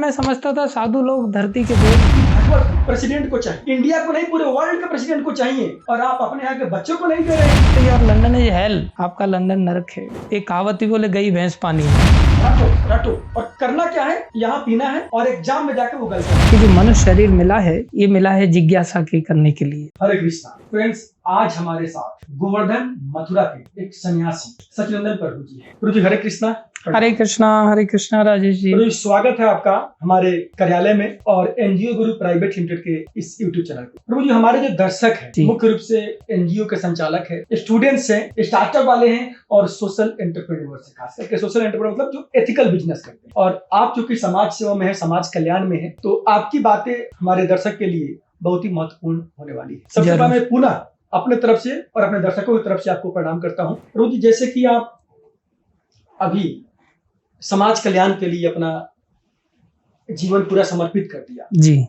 मैं समझता था साधु लोग धरती के बोझ। प्रेसिडेंट को चाहिए, इंडिया को नहीं पूरे वर्ल्ड के प्रेसिडेंट को चाहिए, और आप अपने यहाँ के बच्चों को नहीं दे रहे हैं। तो यार लंदन इज हेल, आपका लंदन नरक है। एक कहावत ही बोले गई भैंस पानी में। रटो और करना क्या है, यहाँ पीना है और एग्जाम में जाकर वो गलत है। कि जो मनुष्य शरीर मिला है, ये मिला है जिज्ञासा के करने के लिए। हरे कृष्णा फ्रेंड्स, आज हमारे साथ गोवर्धन मथुरा के एक सन्यासी सचिनंदन प्रभु जी है। प्रभु जी हरे कृष्णा। हरे कृष्णा राजेश जी। प्रभु जी स्वागत है आपका हमारे कार्यालय में और एनजीओ गुरु प्राइवेट लिमिटेड के इस यूट्यूब चैनल पे। प्रभु जी हमारे जो दर्शक हैं मुख्य रूप से एनजीओ के संचालक है, स्टूडेंट्स हैं, स्टार्टअप वाले हैं और सोशल एंटरप्रेन्योर्स है। खास करके सोशल एंटरप्रेन्योर मतलब जो एथिकल बिजनेस करते हैं। और आप जो कि समाज सेवा में है, समाज कल्याण में है, तो आपकी बातें हमारे दर्शक के लिए बहुत ही महत्वपूर्ण होने वाली है। सबसे पहले मैं पुनः अपने तरफ से और अपने दर्शकों की तरफ से आपको प्रणाम करता हूँ। प्रभु जी जैसे कि आप अभी समाज कल्याण के लिए अपना जीवन पूरा समर्पित कर दिया जी,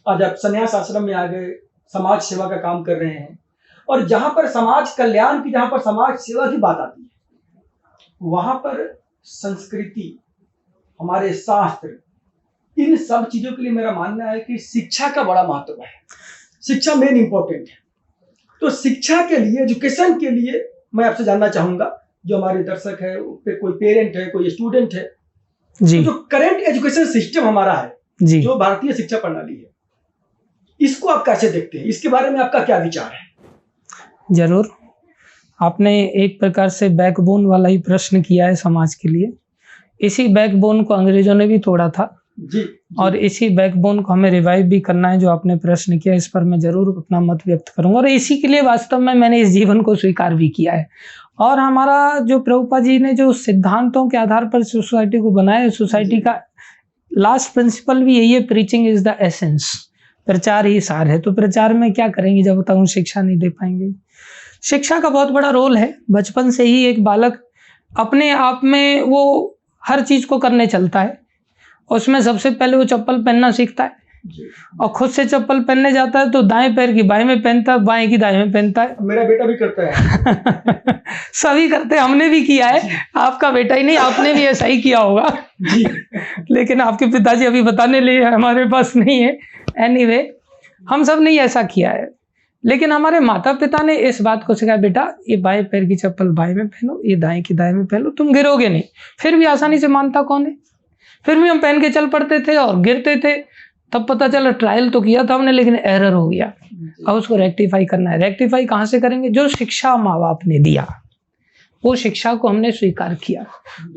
आज आप संन्यास आश्रम में आ गए, समाज सेवा का काम कर रहे हैं, और जहां पर समाज कल्याण की, जहां पर समाज सेवा की बात आती है वहां पर संस्कृति, हमारे शास्त्र, इन सब चीजों के लिए मेरा मानना है कि शिक्षा का बड़ा महत्व है। शिक्षा मेन इंपॉर्टेंट है। तो शिक्षा के लिए, एजुकेशन के लिए मैं आपसे जानना चाहूंगा, जो हमारे दर्शक है, कोई पेरेंट है, कोई स्टूडेंट है जी, तो जो करंट एजुकेशन सिस्टम हमारा है जी, जो भारतीय शिक्षा प्रणाली है, इसको आप कैसे देखते हैं? इसके बारे में आपका क्या विचार है? जरूर। आपने एक प्रकार से बैकबोन वाला ही प्रश्न किया है समाज के लिए। इसी बैकबोन को अंग्रेजों ने भी तोड़ा था जी, और इसी बैकबोन को हमें रिवाइव भी करना है। जो आपने प्रश्न किया, इस पर मैं जरूर अपना मत व्यक्त करूंगा, और इसी के लिए वास्तव में मैंने इस जीवन को स्वीकार भी किया है। और हमारा जो प्रभुपाद जी ने जो सिद्धांतों के आधार पर सोसाइटी को बनाया, सोसाइटी का लास्ट प्रिंसिपल भी यही है, प्रीचिंग इज द एसेंस। प्रचार ही सार है। तो प्रचार में क्या करेंगे जब तक हम शिक्षा नहीं दे पाएंगे? शिक्षा का बहुत बड़ा रोल है। बचपन से ही एक बालक अपने आप में वो हर चीज को करने चलता है। उसमें सबसे पहले वो चप्पल पहनना सीखता है, और खुद से चप्पल पहनने जाता है तो दाएं पैर की बाएं में पहनता है, बाएं की दाएं में पहनता है। मेरा बेटा भी करता है। सभी करते हैं, हमने भी किया है। आपका बेटा ही नहीं, आपने भी ऐसा ही किया होगा जी। लेकिन आपके पिताजी अभी बताने लिए हमारे पास नहीं है। एनीवे, हम सब ने ऐसा किया है, लेकिन हमारे माता पिता ने इस बात को सिखाया, बेटा ये बाएं पैर की चप्पल बाएं में पहनो, ये दाएं की दाएं में पहनो, तुम गिरोगे नहीं। फिर भी आसानी से मानता कौन है? फिर भी हम पहन के चल पड़ते थे और गिरते थे। तब पता चला ट्रायल तो किया था हमने, लेकिन एरर हो गया। अब उसको रेक्टिफाई करना है। रेक्टिफाई कहाँ से करेंगे? जो शिक्षा माँ बाप ने दिया, वो शिक्षा को हमने स्वीकार किया।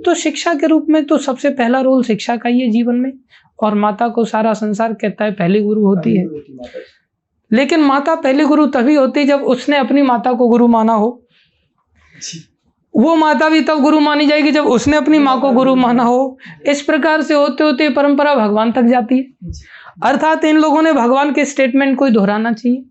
तो शिक्षा के रूप में तो सबसे पहला रोल शिक्षा का ही है जीवन में। और माता को सारा संसार कहता है पहली गुरु होती है। लेकिन माता पहली गुरु तभी होती जब उसने अपनी माता को गुरु माना हो। वो माता भी तब गुरु मानी जाएगी जब उसने अपनी माँ को गुरु माना हो। इस प्रकार से होते होते परंपरा भगवान तक जाती है। अर्थात इन लोगों ने भगवान के स्टेटमेंट को दोहराना चाहिए।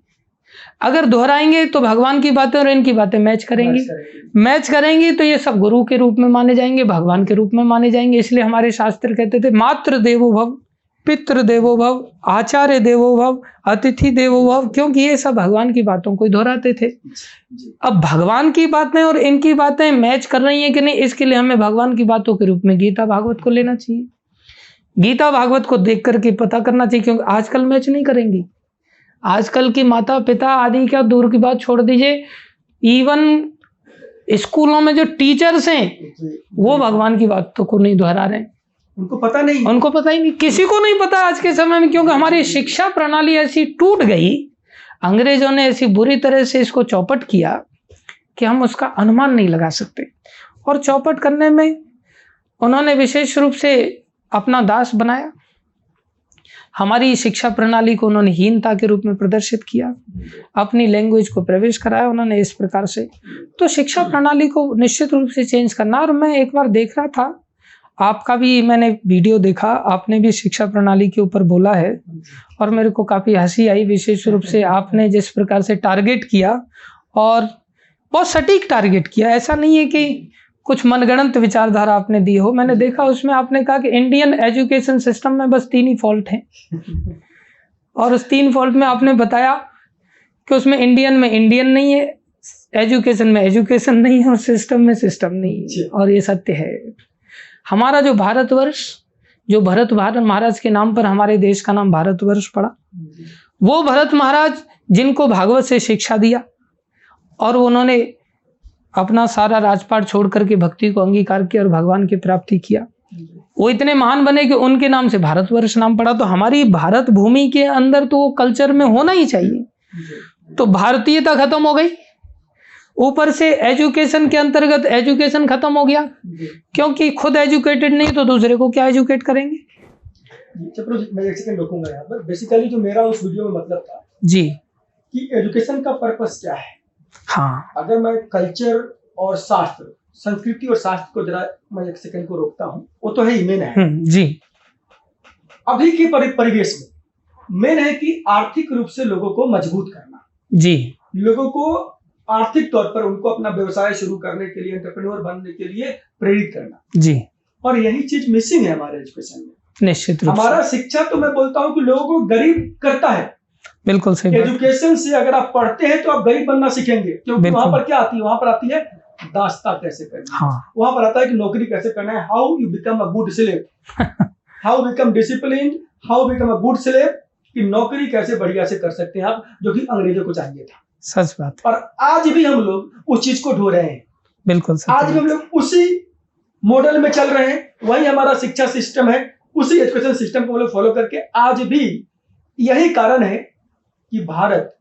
अगर दोहराएंगे तो भगवान की बातें और इनकी बातें मैच करेंगी तो ये सब गुरु के रूप में माने जाएंगे, भगवान के रूप में माने जाएंगे। इसलिए हमारे शास्त्र कहते थे, मातृ देवो भव, पितृ देवो भव, आचार्य देवो भव, अतिथि देवो भव, क्योंकि ये सब भगवान की बातों को दोहराते थे। अब भगवान की बातें और इनकी बातें मैच कर रही हैं कि नहीं, इसके लिए हमें भगवान की बातों के रूप में गीता भागवत को लेना चाहिए। गीता भागवत को देख करके पता करना चाहिए, क्योंकि आजकल मैच नहीं करेंगी। आजकल की माता पिता आदि, क्या दूर की बात छोड़ दीजिए, इवन स्कूलों में जो टीचर्स हैं वो भगवान की बातों को नहीं दोहरा रहे हैं। उनको पता ही नहीं, किसी को नहीं पता आज के समय में, क्योंकि हमारी शिक्षा प्रणाली ऐसी टूट गई। अंग्रेजों ने ऐसी बुरी तरह से इसको चौपट किया कि हम उसका अनुमान नहीं लगा सकते। और चौपट करने में उन्होंने विशेष रूप से अपना दास बनाया। हमारी शिक्षा प्रणाली को उन्होंने हीनता के रूप में प्रदर्शित किया, अपनी लैंग्वेज को प्रवेश कराया उन्होंने इस प्रकार से। तो शिक्षा प्रणाली को निश्चित रूप से चेंज करना। और मैं एक बार देख रहा था, आपका भी मैंने वीडियो देखा, आपने भी शिक्षा प्रणाली के ऊपर बोला है और मेरे को काफ़ी हंसी आई। विशेष रूप से आपने जिस प्रकार से टारगेट किया, और बहुत सटीक टारगेट किया। ऐसा नहीं है कि कुछ मनगढ़ंत विचारधारा आपने दी हो। मैंने देखा उसमें आपने कहा कि इंडियन एजुकेशन सिस्टम में बस 3 ही फॉल्ट हैं, और उस 3 फॉल्ट में आपने बताया कि उसमें इंडियन में इंडियन नहीं है, एजुकेशन में एजुकेशन नहीं है, और सिस्टम में सिस्टम नहीं है। और ये सत्य है। हमारा जो भारतवर्ष जो भरत महाराज के नाम पर हमारे देश का नाम भारतवर्ष पड़ा, वो भरत महाराज जिनको भागवत से शिक्षा दिया और उन्होंने अपना सारा राजपाट छोड़ करके भक्ति को अंगीकार किया और भगवान की प्राप्ति किया, वो इतने महान बने कि उनके नाम से भारतवर्ष नाम पड़ा। तो हमारी भारत भूमि के अंदर तो वो कल्चर में होना ही चाहिए। तो भारतीयता खत्म हो गई, ऊपर से एजुकेशन के अंतर्गत एजुकेशन खत्म हो गया, क्योंकि खुद एजुकेटेड नहीं तो दूसरे को क्या एजुकेट करेंगे। मैं एक सेकंड रोकूंगा यहाँ पर। बेसिकली जो मेरा उस वीडियो में मतलब था जी कि एजुकेशन का पर्पस क्या है। हाँ, अगर मैं कल्चर और शास्त्र, संस्कृति और शास्त्र को जरा मैं एक सेकंड को रोकता हूँ, वो तो है ही मेन है जी। अभी के परिवेश में मेन है कि आर्थिक रूप से लोगों को मजबूत करना जी, लोगों को आर्थिक तौर पर उनको अपना व्यवसाय शुरू करने के लिए, एंटरप्रेन्योर बनने के लिए प्रेरित करना जी। और यही चीज मिसिंग है हमारे एजुकेशन में। निश्चित रूप हमारा शिक्षा तो मैं बोलता हूँ कि लोगों को गरीब करता है। बिल्कुल सही बात। एजुकेशन से अगर आप पढ़ते हैं तो आप गरीब बनना सीखेंगे, क्योंकि वहां पर क्या आती है, वहां पर आती है दास्ता कैसे करना है। हाँ, वहां पर आता है कि नौकरी कैसे करना है, how you become a good slave, how become discipline, how become a good slave, कि नौकरी कैसे बढ़िया से कर सकते हैं आप, जो कि अंग्रेजों को चाहिए था। सच बात है। और आज भी हम लोग उस चीज को ढो रहे हैं। बिल्कुल सच। आज भी हम लोग उसी मॉडल में चल रहे हैं, वही हमारा शिक्षा सिस्टम है, उसी एजुकेशन सिस्टम को हम लोग फॉलो करके आज भी यही कारण है कि भारत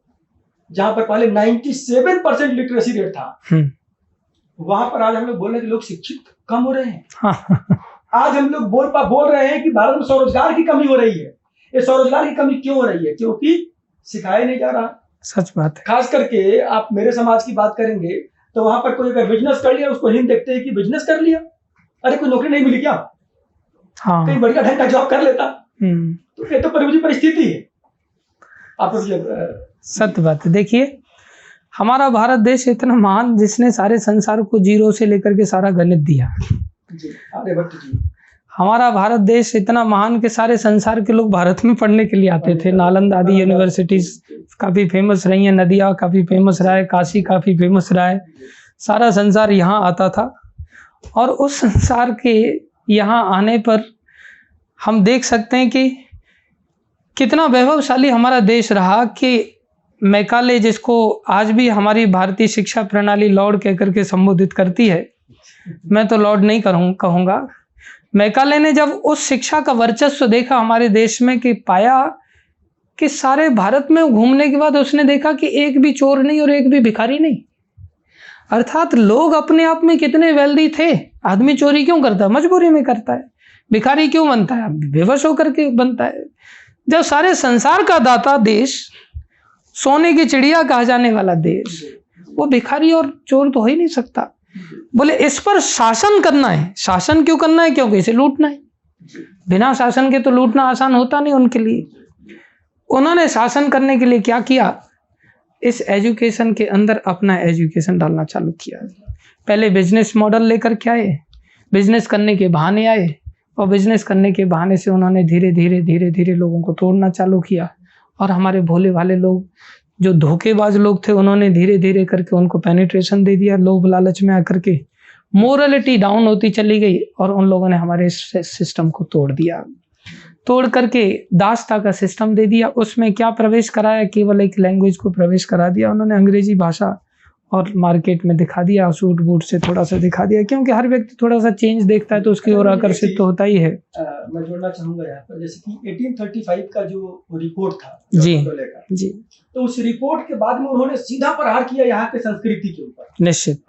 जहां पर पहले 97% लिटरेसी रेट था, वहां पर आज हम लोग बोल रहे हैं कि लोग शिक्षित कम हो रहे हैं। हाँ। आज हम लोग बोल रहे हैं कि भारत में स्वरोजगार की कमी हो रही है। ये स्वरोजगार की कमी क्यों हो रही है? क्योंकि सिखाया नहीं जा रहा। सच बात है। खास करके आप मेरे समाज की बात करेंगे तो वहां पर कोई अगर बिजनेस कर लिया, उसको हिंट देखते हैं कि बिजनेस कर लिया, अरे कोई नौकरी नहीं मिली क्या? हाँ, कहीं बढ़िया ढंग का जॉब कर लेता। तो ये तो परिस्थिति है। आप सत्य बात है। देखिए, हमारा भारत देश इतना महान, जिसने सारे संसार को जीरो से लेकर के सारा गणित दिया जी, आर्यभट्ट जी। हमारा भारत देश इतना महान कि सारे संसार के लोग भारत में पढ़ने के लिए आते थे। नालंदा आदि यूनिवर्सिटीज काफी फेमस रही हैं, नदिया काफी फेमस रहा है, काशी काफी फेमस रहा है, सारा संसार यहाँ आता था। और उस संसार के यहाँ आने पर हम देख सकते हैं कि कितना वैभवशाली हमारा देश रहा कि मैकाले, जिसको आज भी हमारी भारतीय शिक्षा प्रणाली लॉर्ड कहकर के संबोधित करती है, मैं तो लॉर्ड नहीं कहूँगा, मैकाले ने जब उस शिक्षा का वर्चस्व देखा हमारे देश में, कि पाया कि सारे भारत में घूमने के बाद उसने देखा कि एक भी चोर नहीं और एक भी भिखारी नहीं। अर्थात लोग अपने आप में कितने वेल्दी थे। आदमी चोरी क्यों करता है? मजबूरी में करता है। भिखारी क्यों बनता है? बेवश होकर के बनता है। जब सारे संसार का दाता देश, सोने की चिड़िया कहा जाने वाला देश, वो भिखारी और चोर तो हो ही नहीं सकता। बोले इस पर शासन करना है। शासन क्यों करना है? क्योंकि इसे लूटना है। बिना शासन के तो लूटना आसान होता नहीं उनके लिए। उन्होंने शासन करने के लिए क्या किया? इस एजुकेशन के अंदर अपना एजुकेशन डालना चालू किया। पहले बिजनेस मॉडल लेकर के आए, बिजनेस करने के बहाने आए, और बिजनेस करने के बहाने से उन्होंने धीरे धीरे लोगों को तोड़ना चालू किया। और हमारे भोले भाले लोग, जो धोखेबाज लोग थे, उन्होंने धीरे धीरे करके उनको पेनिट्रेशन दे दिया। लोभ लालच में आकर के मोरलिटी डाउन होती चली गई और उन लोगों ने हमारे सिस्टम को तोड़ दिया। तोड़ करके दास्ता का सिस्टम दे दिया। उसमें क्या प्रवेश कराया? केवल एक लैंग्वेज को प्रवेश करा दिया उन्होंने, अंग्रेजी भाषा, और मार्केट में दिखा दिया, सूट बूट से थोड़ा सा दिखा दिया। क्योंकि हर व्यक्ति थोड़ा सा चेंज देखता है तो उसकी ओर आकर्षित तो होता ही है। मैं जोड़ना चाहूंगा यहाँ पर, जैसे कि 1835 का जो रिपोर्ट था जी जी, तो उस रिपोर्ट के बाद में उन्होंने सीधा प्रहार किया यहाँ के संस्कृति के ऊपर। निश्चित।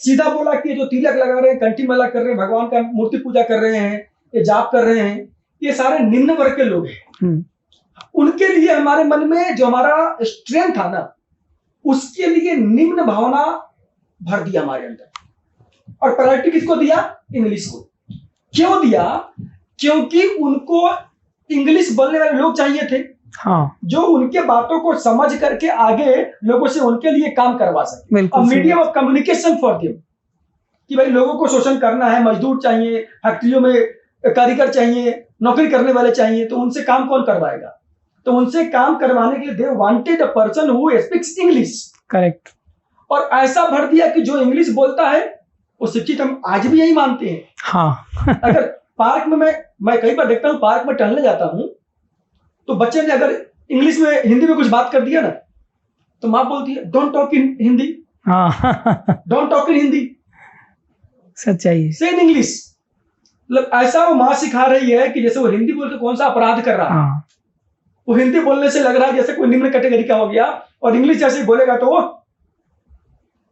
सीधा बोला कि जो तिलक लगा रहे हैं, कंठी माला कर रहे हैं, भगवान का मूर्ति पूजा कर रहे हैं, ये जाप कर रहे हैं, ये सारे निम्न वर्ग के लोग हैं। उनके लिए हमारे मन में जो हमारा स्ट्रेंथ था ना, उसके लिए निम्न भावना भर दिया हमारे अंदर। और प्रायोरिटी किसको दिया? इंग्लिश को। क्यों दिया? क्योंकि उनको इंग्लिश बोलने वाले लोग चाहिए थे। हाँ, जो उनके बातों को समझ करके आगे लोगों से उनके लिए काम करवा सके। Medium of communication for them, कि भाई लोगों को शोषण करना है, मजदूर चाहिए, फैक्ट्रियों में कारीगर चाहिए, नौकरी करने वाले चाहिए, तो उनसे काम कौन करवाएगा? तो उनसे काम करवाने के लिए they wanted a person who speaks English. Correct. और ऐसा भर दिया कि जो इंग्लिश बोलता है वो शिक्षित। हम आज भी यही मानते हैं। हाँ। अगर पार्क में मैं मैं कई बार देखता हूँ पार्क में टहलने जाता हूँ, तो बच्चे ने अगर इंग्लिश में हिंदी में कुछ बात कर दिया ना, तो माँ बोलती है don't talk in Hindi, don't talk in Hindi, सच्चाई से इन इंग्लिश। मतलब ऐसा वो माँ सिखा रही है कि जैसे वो हिंदी बोल के कौन सा अपराध कर रहा है। वो हिंदी बोलने से लग रहा है जैसे कोई निम्न कैटेगरी का हो गया, और इंग्लिश जैसे ही बोलेगा तो वो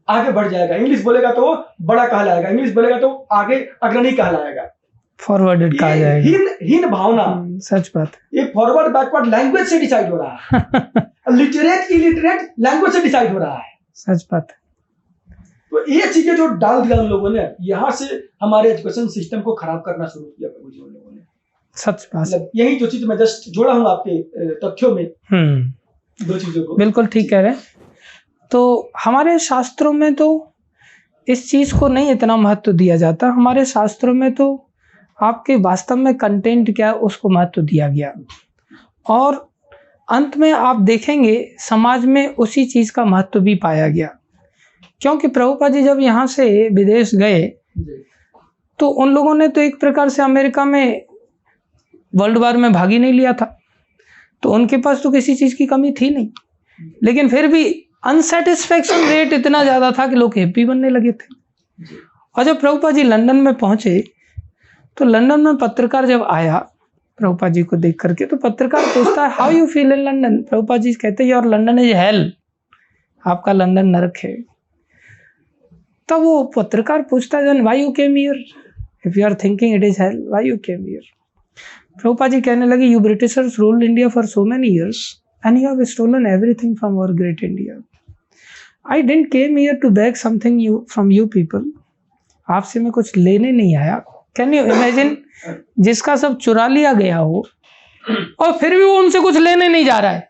आगे बढ़ जाएगा, इंग्लिश बोलेगा तो वो बड़ा कहलाएगा, इंग्लिश बोलेगा तो आगे अग्रणी कहलाएगा, फॉरवर्डेड कहा जाएगा। हीन भावना, सच बात है। ये फॉरवर्ड बैकवर्ड लैंग्वेज से डिसाइड हो रहा है। लिटरेट इलिटरेट लैंग्वेज से डिसाइड हो रहा है। सच बात है। तो ये चीजें जो डाल दिया उन लोगों ने, यहाँ से हमारे एजुकेशन सिस्टम को खराब करना शुरू किया प्रभु जी उन लोगों ने। सच बात, मतलब यही जो चीज मैं जस्ट जोड़ा हूँ आपके तथ्यों में, दो चीजों को। बिल्कुल ठीक कह रहे हैं। तो हमारे शास्त्रों में तो इस चीज को नहीं इतना महत्व दिया जाता। हमारे शास्त्रों में तो आपके वास्तव में कंटेंट क्या है उसको महत्व दिया गया, और अंत में आप देखेंगे समाज में उसी चीज का महत्व भी पाया गया। क्योंकि प्रभुपाद जी जब यहाँ से विदेश गए तो उन लोगों ने तो एक प्रकार से अमेरिका में वर्ल्ड वार में भाग ही नहीं लिया था, तो उनके पास तो किसी चीज की कमी थी नहीं, लेकिन फिर भी अनसेटिस्फैक्शन रेट इतना ज्यादा था कि लोग हैप्पी बनने लगे थे। और जब प्रभुपाद जी लंदन में पहुंचे तो लंदन में पत्रकार जब आया प्रभुपाद जी को देख करके, तो पत्रकार पूछता है how you feel in London. Prabhupada ji कहते हैं योर लंदन इज हेल, आपका लंदन नरक है। तब वो पत्रकार पूछता है then why you came here, if you are thinking it is hell why you came here. Prabhupada ji कहने लगे you Britishers ruled India for so many years and you have stolen everything from our great India. I didn't came here to beg something from you people. आपसे मैं कुछ लेने नहीं आया। Can you imagine जिसका सब चुरा लिया गया हो और फिर भी वो उनसे कुछ लेने नहीं जा रहा है।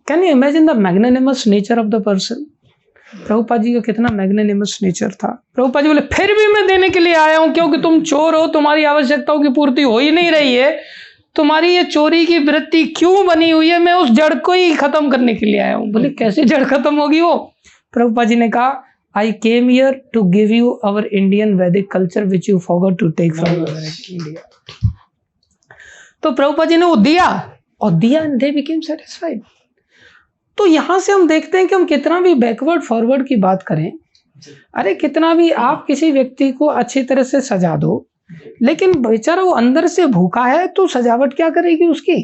Can you imagine the magnanimous nature of the person? Prabhupada ji का कितना मैग्नेनिमस नेचर था। प्रभुपाद जी बोले फिर भी मैं देने के लिए आया हूं, क्योंकि तुम चोर हो, तुम्हारी आवश्यकताओं की पूर्ति हो ही नहीं रही है, तुम्हारी ये चोरी की वृत्ति क्यों बनी हुई है, मैं उस जड़ को ही खत्म करने के लिए आया हूं। बोले कैसे जड़ खत्म होगी वो। प्रभुपाद जी ने कहा I came here to give you our Indian Vedic culture which you forgot to take from India. तो प्रभुपाद जी ने वो दिया और दिया एंड दे बिकेम सेटिस्फाइड। तो यहां से हम देखते हैं कि हम कितना भी बैकवर्ड फॉरवर्ड की बात करें, अरे कितना भी आप किसी व्यक्ति को अच्छी तरह से सजा दो, लेकिन बेचारा वो अंदर से भूखा है तो सजावट क्या करेगी उसकी।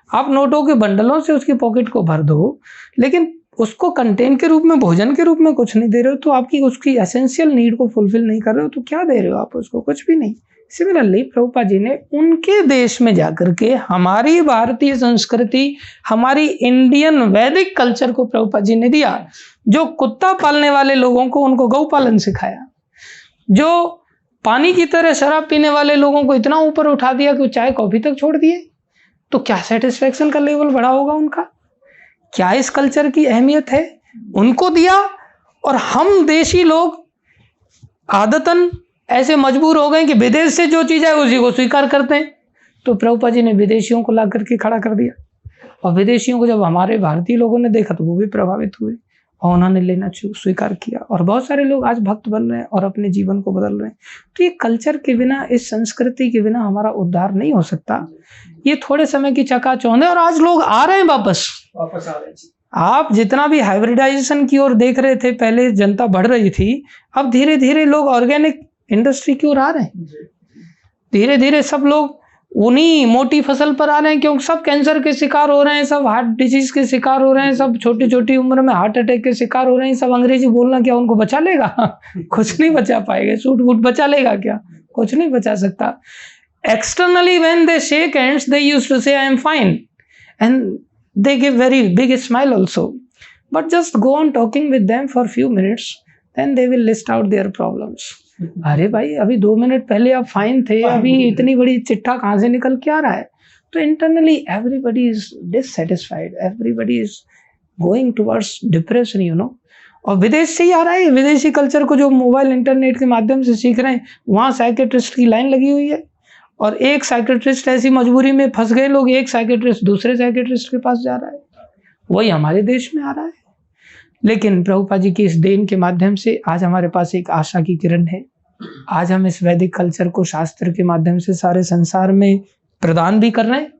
आप नोटों के बंडलों से उसकी पॉकेट को भर दो, लेकिन उसको कंटेंट के रूप में, भोजन के रूप में कुछ नहीं दे रहे हो, तो आपकी उसकी एसेंशियल नीड को फुलफिल नहीं कर रहे हो, तो क्या दे रहे हो आप उसको, कुछ भी नहीं। सिमिलरली प्रभुपाद जी ने उनके देश में जाकर के हमारी भारतीय संस्कृति, हमारी इंडियन वैदिक कल्चर को प्रभुपाद जी ने दिया। जो कुत्ता पालने वाले लोगों को उनको गौ पालन सिखाया, जो पानी की तरह शराब पीने वाले लोगों को इतना ऊपर उठा दिया कि वो चाय कॉफी तक छोड़ दिए, तो क्या सेटिस्फेक्शन का लेवल बढ़ा होगा उनका। क्या इस कल्चर की अहमियत है, उनको दिया। और हम देशी लोग आदतन ऐसे मजबूर हो गए कि विदेश से जो चीज है उसी को स्वीकार करते हैं। तो प्रभुपाद जी ने विदेशियों को ला करके खड़ा कर दिया, और विदेशियों को जब हमारे भारतीय लोगों ने देखा तो वो भी प्रभावित हुए और उन्होंने लेना स्वीकार किया, और बहुत सारे लोग आज भक्त बन रहे हैं और अपने जीवन को बदल रहे हैं। तो ये कल्चर के बिना, इस संस्कृति के बिना हमारा उद्धार नहीं हो सकता। ये थोड़े समय की चकाचौंध है और आज लोग आ रहे हैं वापस आ रहे हैं। आप जितना भी हाइब्रिडाइजेशन की ओर देख रहे थे, पहले जनता बढ़ रही थी, अब धीरे धीरे लोग ऑर्गेनिक इंडस्ट्री की ओर आ रहे हैं। धीरे धीरे सब लोग उन्हीं मोटी फसल पर आ रहे हैं, क्योंकि सब कैंसर के शिकार हो रहे हैं, सब हार्ट डिजीज के शिकार हो रहे हैं, सब छोटी छोटी उम्र में हार्ट अटैक के शिकार हो रहे हैं। सब अंग्रेजी बोलना क्या उनको बचा लेगा? कुछ नहीं बचा पाएगा। सूट वूट बचा लेगा क्या? कुछ नहीं बचा सकता। Externally when they shake hands they used to say I am fine and they give very big smile also, but just go on talking with them for few minutes, then they will list out their problems. अरे भाई अभी 2 minute पहले आप fine थे, अभी इतनी बड़ी चिट्ठा कहाँ से निकल के आ रहा है? तो internally everybody is dissatisfied, everybody is going towards depression, you know. और विदेश से ही आ रहा है, विदेशी कल्चर को जो मोबाइल इंटरनेट के माध्यम से सीख रहे हैं, वहाँ साइकेट्रिस्ट की लाइन लगी हुई है, और एक साइकेट्रिस्ट ऐसी मजबूरी में फंस गए लोग, एक साइकेट्रिस्ट दूसरे साइकेट्रिस्ट के पास जा रहा है। वही हमारे देश में आ रहा है। लेकिन प्रभुपाद जी की इस देन के माध्यम से आज हमारे पास एक आशा की किरण है आज हम इस वैदिक कल्चर को शास्त्र के माध्यम से सारे संसार में प्रदान भी कर रहे हैं।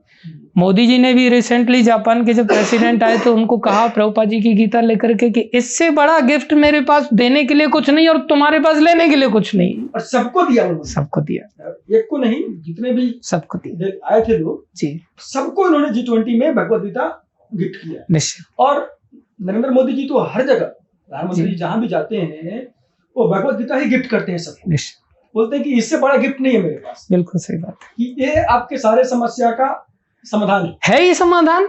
मोदी जी ने भी रिसेंटली जापान के जब प्रेसिडेंट आए तो उनको कहा प्रभुपाद जी की गीता लेकर के कि इससे बड़ा गिफ्ट मेरे पास देने के लिए कुछ नहीं और तुम्हारे पास लेने के लिए कुछ नहीं। और सबको दिया उन्होंने, सबको दिया, एक को नहीं, जितने भी सबको दिया आए थे लोग जी, सबको उन्होंने G20 में भगवद गीता गिफ्ट किया। निश्चित। और नरेंद्र मोदी जी तो हर जगह, प्रधानमंत्री जी जहां भी जाते हैं वो भगवद गीता ही गिफ्ट करते हैं सबको। निश्चित। बोलते हैं कि इससे बड़ा गिफ्ट नहीं है मेरे पास। बिल्कुल सही बात है कि ये आपके सारे समस्या का समाधान है। ये समाधान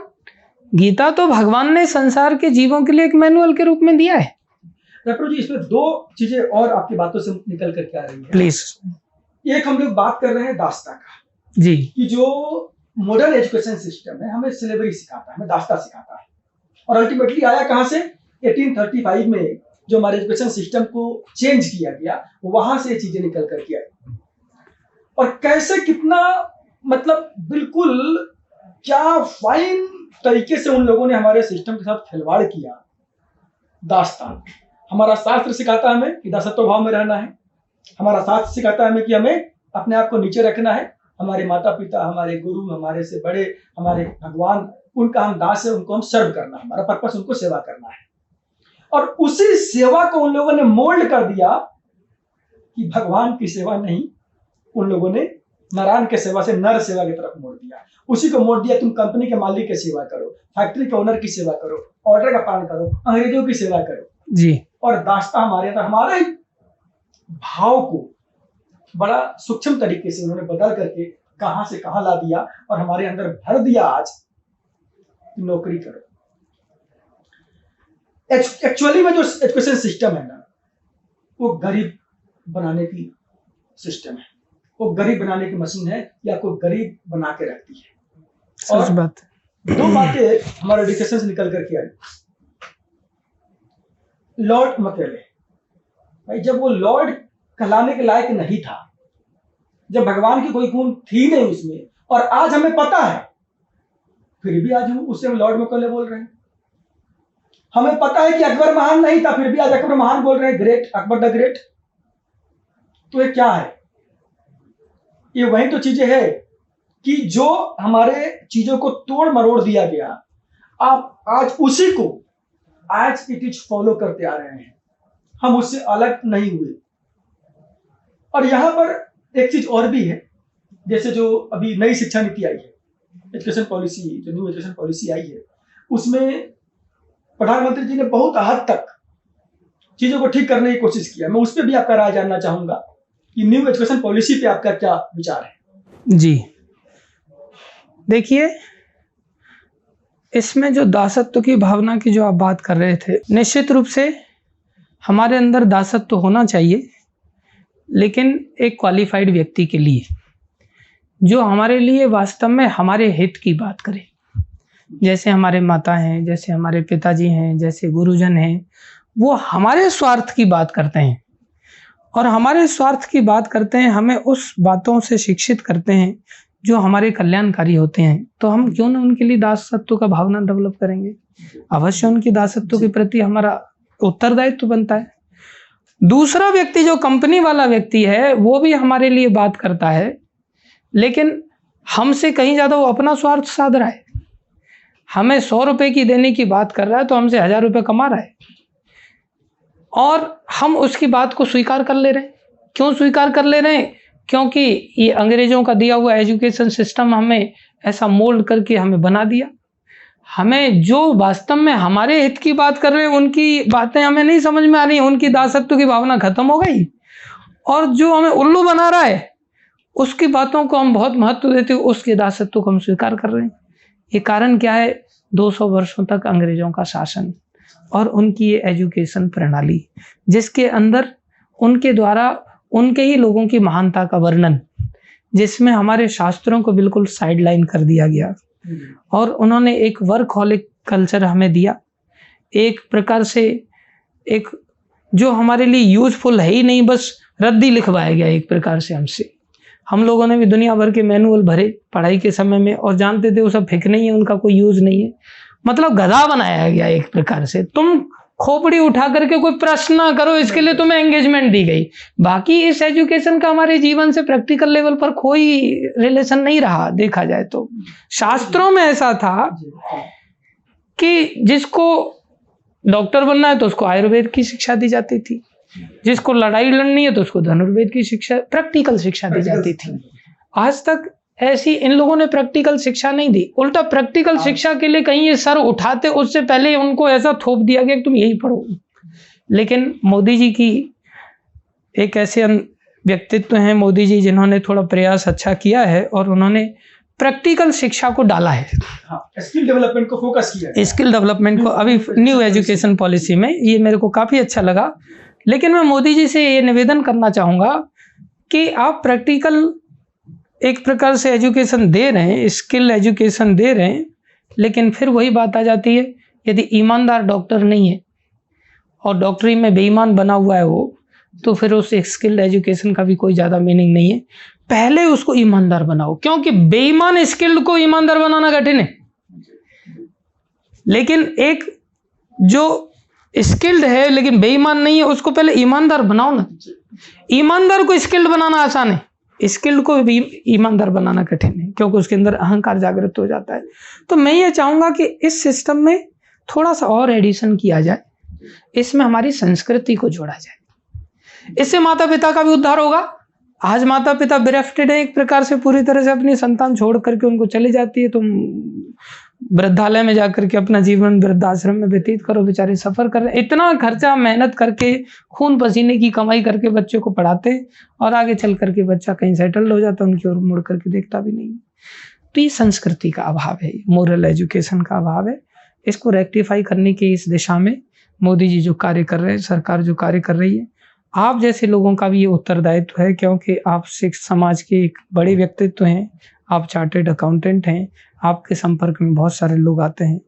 गीता तो भगवान ने संसार के जीवों के लिए एक मैनुअल के रूप में दिया है। डॉक्टर जी इसमें दो चीजें और आपकी बातों से निकल करके आ रही है। प्लीज। एक हम लोग बात कर रहे हैं दास्ता का जी, कि जो मॉडर्न एजुकेशन सिस्टम है हमें सिलेबरी सिखाता है, हमें दास्ता सिखाता है। और अल्टीमेटली आया कहां से? 1835 में जो हमारे एजुकेशन सिस्टम को चेंज किया गया वहां से ये चीजें निकल करके आई। और कैसे कितना मतलब बिल्कुल क्या फाइन तरीके से उन लोगों ने हमारे सिस्टम के साथ खिलवाड़ किया। दास्तान हमारा शास्त्र सिखाता है हमें कि दासत्व भाव में रहना है। हमारा शास्त्र सिखाता है हमें कि हमें अपने आप को नीचे रखना है। हमारे माता पिता, हमारे गुरु, हमारे से बड़े, हमारे भगवान, उनका हम दास है, उनको हम सर्व करना है, हमारा पर्पस उनको सेवा करना है। और उसी सेवा को उन लोगों ने मोल्ड कर दिया कि भगवान की सेवा नहीं, उन लोगों ने नारायण के सेवा से नर सेवा की तरफ मोड़ दिया। उसी को मोड़ दिया, तुम कंपनी के मालिक की सेवा करो, फैक्ट्री के ओनर की सेवा करो, ऑर्डर का पालन करो, अंग्रेजों की सेवा करो जी। और दास्ता हमारे अंदर हमारे भाव को बड़ा सूक्ष्म तरीके से उन्होंने बदल करके कहां से कहां ला दिया और हमारे अंदर भर दिया। आज नौकरी करो। एक्चुअली में जो एजुकेशन सिस्टम है ना वो गरीब बनाने की सिस्टम है, वो गरीब बनाने की मशीन है या कोई गरीब बना के रखती है। सच बात। दो बातें हमारे एजुकेशन से निकल करके आई। लॉर्ड मकेले भाई, जब वो लॉर्ड कहलाने के लायक नहीं था, जब भगवान की कोई गुण थी नहीं उसमें, और आज हमें पता है फिर भी आज हम उससे लॉर्ड मकेले बोल रहे हैं। हमें पता है कि अकबर महान नहीं था, फिर भी आज अकबर महान बोल रहे हैं, ग्रेट अकबर द ग्रेट। तो ये क्या है? ये वही तो चीजें है कि जो हमारे चीजों को तोड़ मरोड़ दिया गया, आप आज उसी को आज इट इज फॉलो करते आ रहे हैं। हम उससे अलग नहीं हुए। और यहां पर एक चीज और भी है, जैसे जो अभी नई शिक्षा नीति आई है, एजुकेशन पॉलिसी, जो न्यू एजुकेशन पॉलिसी आई है, उसमें प्रधानमंत्री जी ने बहुत हद तक चीजों को ठीक करने की कोशिश किया। मैं उस पर भी आपका राय जानना चाहूंगा कि न्यू एजुकेशन पॉलिसी पे आपका क्या विचार है? जी देखिए, इसमें जो दासत्व की भावना की जो आप बात कर रहे थे, निश्चित रूप से हमारे अंदर दासत्व होना चाहिए, लेकिन एक क्वालिफाइड व्यक्ति के लिए जो हमारे लिए वास्तव में हमारे हित की बात करे। जैसे हमारे माता हैं, जैसे हमारे पिताजी हैं, जैसे गुरुजन हैं, वो हमारे स्वार्थ की बात करते हैं और हमारे स्वार्थ की बात करते हैं, हमें उस बातों से शिक्षित करते हैं जो हमारे कल्याणकारी होते हैं। तो हम क्यों ना उनके लिए दासत्व का भावना डेवलप करेंगे? अवश्य उनकी दासत्व के प्रति हमारा उत्तरदायित्व बनता है। दूसरा व्यक्ति जो कंपनी वाला व्यक्ति है वो भी हमारे लिए बात करता है, लेकिन हमसे कहीं ज्यादा वो अपना स्वार्थ साध रहा है। हमें 100 रुपए की देने की बात कर रहा है तो हमसे 1000 रुपए कमा रहा है और हम उसकी बात को स्वीकार कर ले रहे हैं। क्यों स्वीकार कर ले रहे हैं? क्योंकि ये अंग्रेजों का दिया हुआ एजुकेशन सिस्टम हमें ऐसा मोल्ड करके हमें बना दिया। हमें जो वास्तव में हमारे हित की बात कर रहे हैं उनकी बातें हमें नहीं समझ में आ रही, उनकी दासत्व की भावना खत्म हो गई, और जो हमें उल्लू बना रहा है उसकी बातों को हम बहुत महत्व देते हुए उसके दासत्व को हम स्वीकार कर रहे हैं। ये कारण क्या है? 200 वर्षों तक अंग्रेजों का शासन और उनकी ये एजुकेशन प्रणाली, जिसके अंदर उनके द्वारा उनके ही लोगों की महानता का वर्णन, जिसमें हमारे शास्त्रों को बिल्कुल साइडलाइन कर दिया गया और उन्होंने एक वर्कहॉलिक कल्चर हमें दिया। एक प्रकार से एक जो हमारे लिए यूजफुल है ही नहीं, बस रद्दी लिखवाया गया एक प्रकार से हमसे। हम लोगों ने भी दुनिया भर के मैनुअल भरे पढ़ाई के समय में और जानते थे वो सब फेंकने ही है, उनका कोई यूज नहीं है। मतलब गधा बनाया गया एक प्रकार से। तुम खोपड़ी उठा करके कोई प्रश्न ना करो, इसके लिए तुम्हें एंगेजमेंट दी गई। बाकी इस एजुकेशन का हमारे जीवन से प्रैक्टिकल लेवल पर कोई रिलेशन नहीं रहा। देखा जाए तो शास्त्रों में ऐसा था कि जिसको डॉक्टर बनना है तो उसको आयुर्वेद की शिक्षा दी जाती थी, जिसको लड़ाई लड़नी है तो उसको धनुर्वेद की शिक्षा, प्रैक्टिकल शिक्षा दी जाती थी। आज तक ऐसी इन लोगों ने प्रैक्टिकल शिक्षा नहीं दी। उल्टा प्रैक्टिकल शिक्षा के लिए कहीं ये सर उठाते, उससे पहले उनको ऐसा थोप दिया गया कि तुम यही पढ़ो। लेकिन मोदी जी की एक ऐसे व्यक्तित्व हैं, मोदी जी, जिन्होंने थोड़ा प्रयास अच्छा किया है और उन्होंने प्रैक्टिकल शिक्षा को डाला है। स्किल डेवलपमेंट को फोकस किया है। स्किल डेवलपमेंट को अभी न्यू एजुकेशन पॉलिसी में, ये मेरे को काफी अच्छा लगा। लेकिन मैं मोदी जी से ये निवेदन करना चाहूंगा कि आप प्रैक्टिकल एक प्रकार से एजुकेशन दे रहे हैं, स्किल एजुकेशन दे रहे हैं, लेकिन फिर वही बात आ जाती है, यदि ईमानदार डॉक्टर नहीं है और डॉक्टरी में बेईमान बना हुआ है वो, तो फिर उस स्किल एजुकेशन का भी कोई ज़्यादा मीनिंग नहीं है। पहले उसको ईमानदार बनाओ, क्योंकि बेईमान स्किल्ड को ईमानदार बनाना कठिन है। लेकिन एक जो स्किल्ड है लेकिन बेईमान नहीं है, उसको पहले ईमानदार बनाओ ना। ईमानदार को स्किल्ड बनाना आसान है, स्किल्ड को भी ईमानदार बनाना कठिन है, क्योंकि उसके अंदर अहंकार जागृत हो जाता है। तो मैं ये चाहूंगा कि इस सिस्टम में थोड़ा सा और एडिशन किया जाए, इसमें हमारी संस्कृति को जोड़ा जाए। इससे माता पिता का भी उद्धार होगा। आज माता पिता बेरेफ्टेड है एक प्रकार से, पूरी तरह से अपनी संतान छोड़ करके उनको चली जाती है। तुम वृद्धालय में जाकर के अपना जीवन वृद्धाश्रम में व्यतीत करो, बेचारे सफर कर रहे हैं। इतना खर्चा मेहनत करके खून पसीने की कमाई करके बच्चे को पढ़ाते, और आगे चल करके बच्चा कहीं सेटल्ड हो जाता है, उनकी ओर मुड़ करके देखता भी नहीं। तो ये संस्कृति का अभाव है, मोरल एजुकेशन का अभाव है। इसको रेक्टिफाई करने की इस दिशा में मोदी जी जो कार्य कर रहे हैं, सरकार जो कार्य कर रही है, आप जैसे लोगों का भी ये उत्तरदायित्व है, क्योंकि आप सिख समाज के एक बड़े व्यक्तित्व हैं, आप चार्टेड अकाउंटेंट हैं, आपके संपर्क में बहुत सारे लोग आते हैं।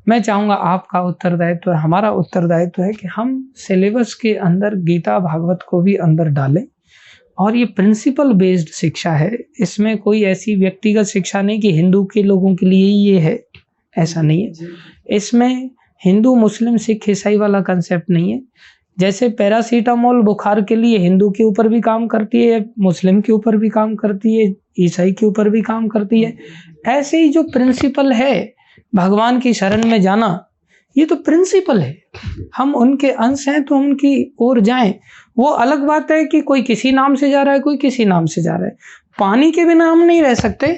मैं चाहूँगा आपका उत्तरदायित्व है, हमारा उत्तरदायित्व है कि हम सिलेबस के अंदर गीता भागवत को भी अंदर डालें। और ये प्रिंसिपल बेस्ड शिक्षा है, इसमें कोई ऐसी व्यक्तिगत शिक्षा नहीं कि हिंदू के लोगों के लिए ये है, ऐसा नहीं है। इसमें हिंदू मुस्लिम सिख ईसाई वाला कंसेप्ट नहीं है। जैसे पैरासीटामोल बुखार के लिए हिंदू के ऊपर भी काम करती है, मुस्लिम के ऊपर भी काम करती है, ईसाई के ऊपर भी काम करती है, ऐसे ही जो प्रिंसिपल है भगवान की शरण में जाना, ये तो प्रिंसिपल है। हम उनके अंश हैं तो हम उनकी ओर जाएं। वो अलग बात है कि कोई किसी नाम से जा रहा है, कोई किसी नाम से जा रहा है। पानी के बिना हम नहीं रह सकते।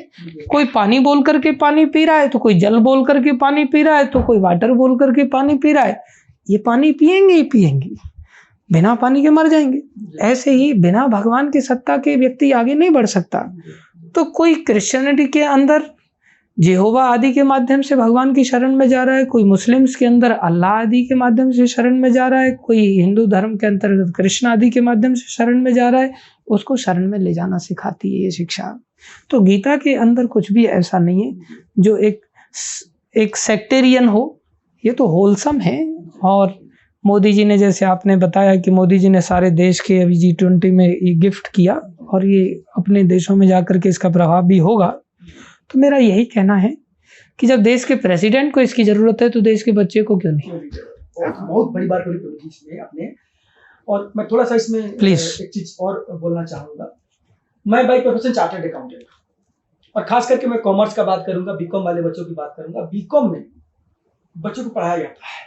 कोई पानी बोल करके पानी पी रहा है, तो कोई जल बोल करके पानी पी रहा है, तो कोई वाटर बोल करके पानी पी रहा है। ये पानी पिएंगे ही पिएंगे, बिना पानी के मर जाएंगे। ऐसे ही बिना भगवान की सत्ता के व्यक्ति आगे नहीं बढ़ सकता। तो कोई क्रिश्चियनिटी के अंदर जेहोवा आदि के माध्यम से भगवान की शरण में जा रहा है, कोई मुस्लिम्स के अंदर अल्लाह आदि के माध्यम से शरण में जा रहा है, कोई हिंदू धर्म के अंतर्गत कृष्ण आदि के माध्यम से शरण में जा रहा है। उसको शरण में ले जाना सिखाती है ये शिक्षा। तो गीता के अंदर कुछ भी ऐसा नहीं है जो एक सेक्टेरियन हो, ये तो होलसम है। और मोदी जी ने, जैसे आपने बताया कि मोदी जी ने सारे देश के अभी G20 में ये गिफ्ट किया, और ये अपने देशों में जाकर के इसका प्रभाव भी होगा। तो मेरा यही कहना है कि जब देश के प्रेसिडेंट को इसकी जरूरत है तो देश के बच्चे को क्यों नहीं। बहुत बड़ी बात बोली प्रभु जी इसमें आपने। और मैं थोड़ा सा इसमें प्लीज एक चीज और बोलना चाहूंगा। मैं बाय प्रोफेशन चार्टर्ड अकाउंटेंट, और खास करके मैं कॉमर्स का बात करूंगा, बीकॉम वाले बच्चों की बात करूंगा। बीकॉम में बच्चों को पढ़ाया जाता है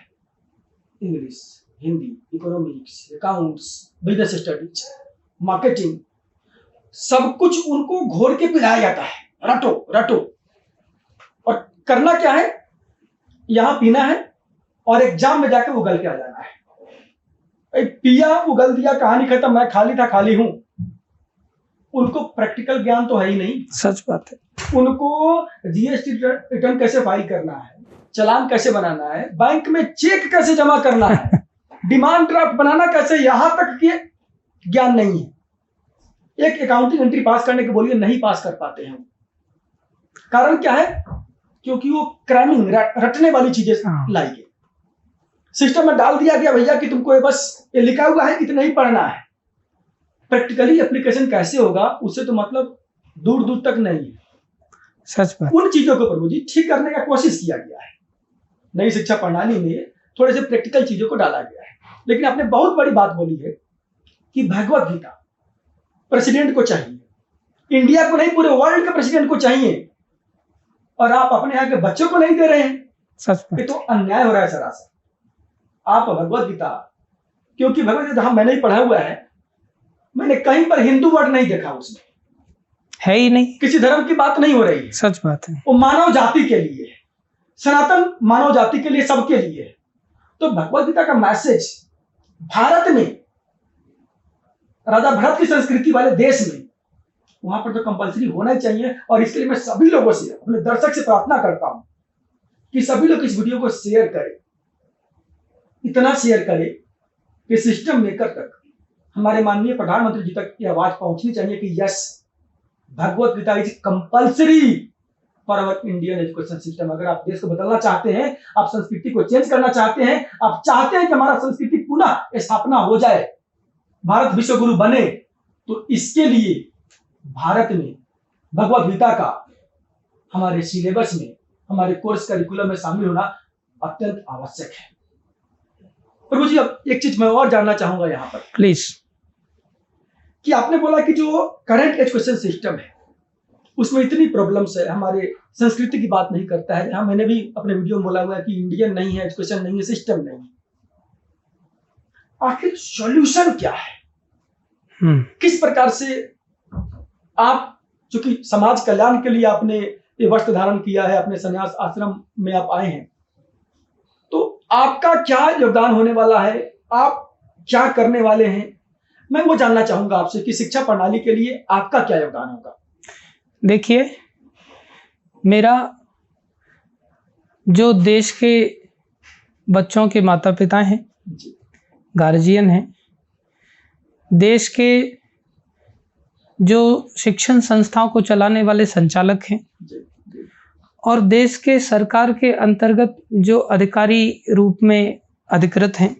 English, Hindi, economics, accounts, business studies, marketing, सब कुछ उनको घोर के पिलाया जाता है, रटो रटो। और करना क्या है, यहां पीना है और एग्जाम में जाकर उगल के आ जाना है। पिया, उगल दिया, कहानी खत्म, मैं खाली था खाली हूं। उनको प्रैक्टिकल ज्ञान तो है ही नहीं। सच बात है। उनको जीएसटी रिटर्न कैसे फाइल करना है, चालान कैसे बनाना है, बैंक में चेक कैसे जमा करना है, डिमांड ड्राफ्ट बनाना कैसे, यहां तक के ज्ञान नहीं है। एक अकाउंटिंग एंट्री पास करने के बोलिए नहीं पास कर पाते हैं। कारण क्या है? क्योंकि वो क्रैमिंग, रटने वाली चीजें लाई गई, सिस्टम में डाल दिया गया भैया कि तुमको ये बस ये लिखा हुआ है, इतना ही पढ़ना है। प्रैक्टिकली एप्लीकेशन कैसे होगा उससे तो मतलब दूर दूर तक नहीं है। सच बात। उन चीजों को प्रभु जी ठीक करने का कोशिश किया गया है। नई शिक्षा प्रणाली में थोड़े से प्रैक्टिकल चीजों को डाला गया है। लेकिन आपने बहुत बड़ी बात बोली है कि भगवत गीता प्रेसिडेंट को चाहिए, इंडिया को नहीं पूरे वर्ल्ड के प्रेसिडेंट को चाहिए, और आप अपने यहाँ के बच्चों को नहीं दे रहे हैं। सच ये तो अन्याय हो रहा है सरासर। आप भगवत गीता, क्योंकि भगवत गीता मैंने ही पढ़ा हुआ है, मैंने कहीं पर हिंदू वर्ड नहीं देखा, उसमें है ही नहीं, किसी धर्म की बात नहीं हो रही है। सच बात है। वो मानव जाति के लिए है, सनातन मानव जाति के लिए, सबके लिए है। तो भगवत गीता का मैसेज भारत में, राजा भरत की संस्कृति वाले देश में, वहां पर तो कंपलसरी होना ही चाहिए। और इसके लिए मैं सभी लोगों से, अपने दर्शक से प्रार्थना करता हूं कि सभी लोग इस वीडियो को शेयर करें, इतना शेयर करें कि सिस्टम मेकर तक, हमारे माननीय प्रधानमंत्री जी तक ये आवाज पहुंचनी चाहिए कि yes, Bhagavad Gita is compulsory for our Indian education system. अगर आप देश को बदलना चाहते हैं, आप संस्कृति को चेंज करना चाहते हैं, आप चाहते हैं कि हमारा संस्कृति पुनः स्थापना हो जाए, भारत विश्व गुरु बने, तो इसके लिए भारत में भगवत गीता का हमारे सिलेबस में, हमारे कोर्स करिकुलम में शामिल होना अत्यंत आवश्यक है। प्रभु जी, अब एक चीज मैं और जानना चाहूंगा यहाँ पर प्लीज, कि आपने बोला कि जो करंट एजुकेशन सिस्टम है उसमें इतनी प्रॉब्लम्स है, हमारे संस्कृति की बात नहीं करता है। जहां मैंने भी अपने वीडियो में बोला हुआ है कि इंडियन नहीं है, एजुकेशन नहीं है, सिस्टम नहीं है। आखिर सॉल्यूशन क्या है? किस प्रकार से आप, चूंकि समाज कल्याण के लिए आपने ये वस्त्र धारण किया है, अपने संन्यास आश्रम में आप आए हैं, तो आपका क्या योगदान होने वाला है, आप क्या करने वाले हैं, मैं वो जानना चाहूंगा आपसे कि शिक्षा प्रणाली के लिए आपका क्या योगदान होगा। देखिए, मेरा जो देश के बच्चों के माता पिता हैं, गार्जियन हैं, देश के जो शिक्षण संस्थाओं को चलाने वाले संचालक हैं, और देश के सरकार के अंतर्गत जो अधिकारी रूप में अधिकृत हैं,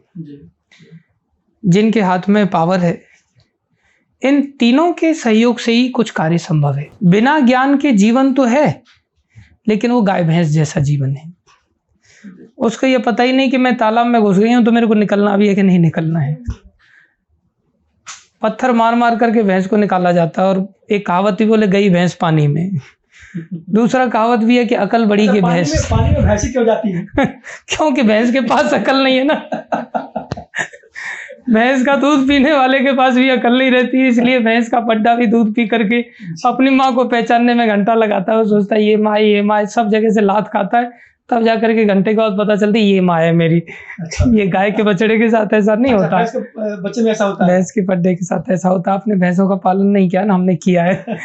जिनके हाथ में पावर है, इन तीनों के सहयोग से ही कुछ कार्य संभव है। बिना ज्ञान के जीवन तो है, लेकिन वो गाय भैंस जैसा जीवन है। उसको ये पता ही नहीं कि मैं तालाब में घुस गई हूं तो मेरे को निकलना भी है कि नहीं निकलना है। पत्थर मार मार करके भैंस को निकाला जाता है। और एक कहावत भी बोले, गई भैंस पानी में। दूसरा कहावत भी है कि अकल बड़ी की भैंस। पानी में भैंसी क्यों जाती है? क्योंकि भैंस के पास अकल नहीं है ना। भैंस का दूध पीने वाले के पास भी अकल नहीं रहती है, इसलिए भैंस का पड्डा भी दूध पी करके अपनी माँ को पहचानने में घंटा लगाता है। वो सोचता है ये माँ, सब जगह से लात खाता है, तब जाकर के घंटे के बाद पता चलती ये माँ है मेरी। अच्छा। ये गाय के बछड़े के साथ ऐसा नहीं होता, भैंस के बच्चे में ऐसा होता है, भैंस के पड्डे के साथ ऐसा होता है। आपने भैंसों का पालन नहीं किया ना, हमने किया है।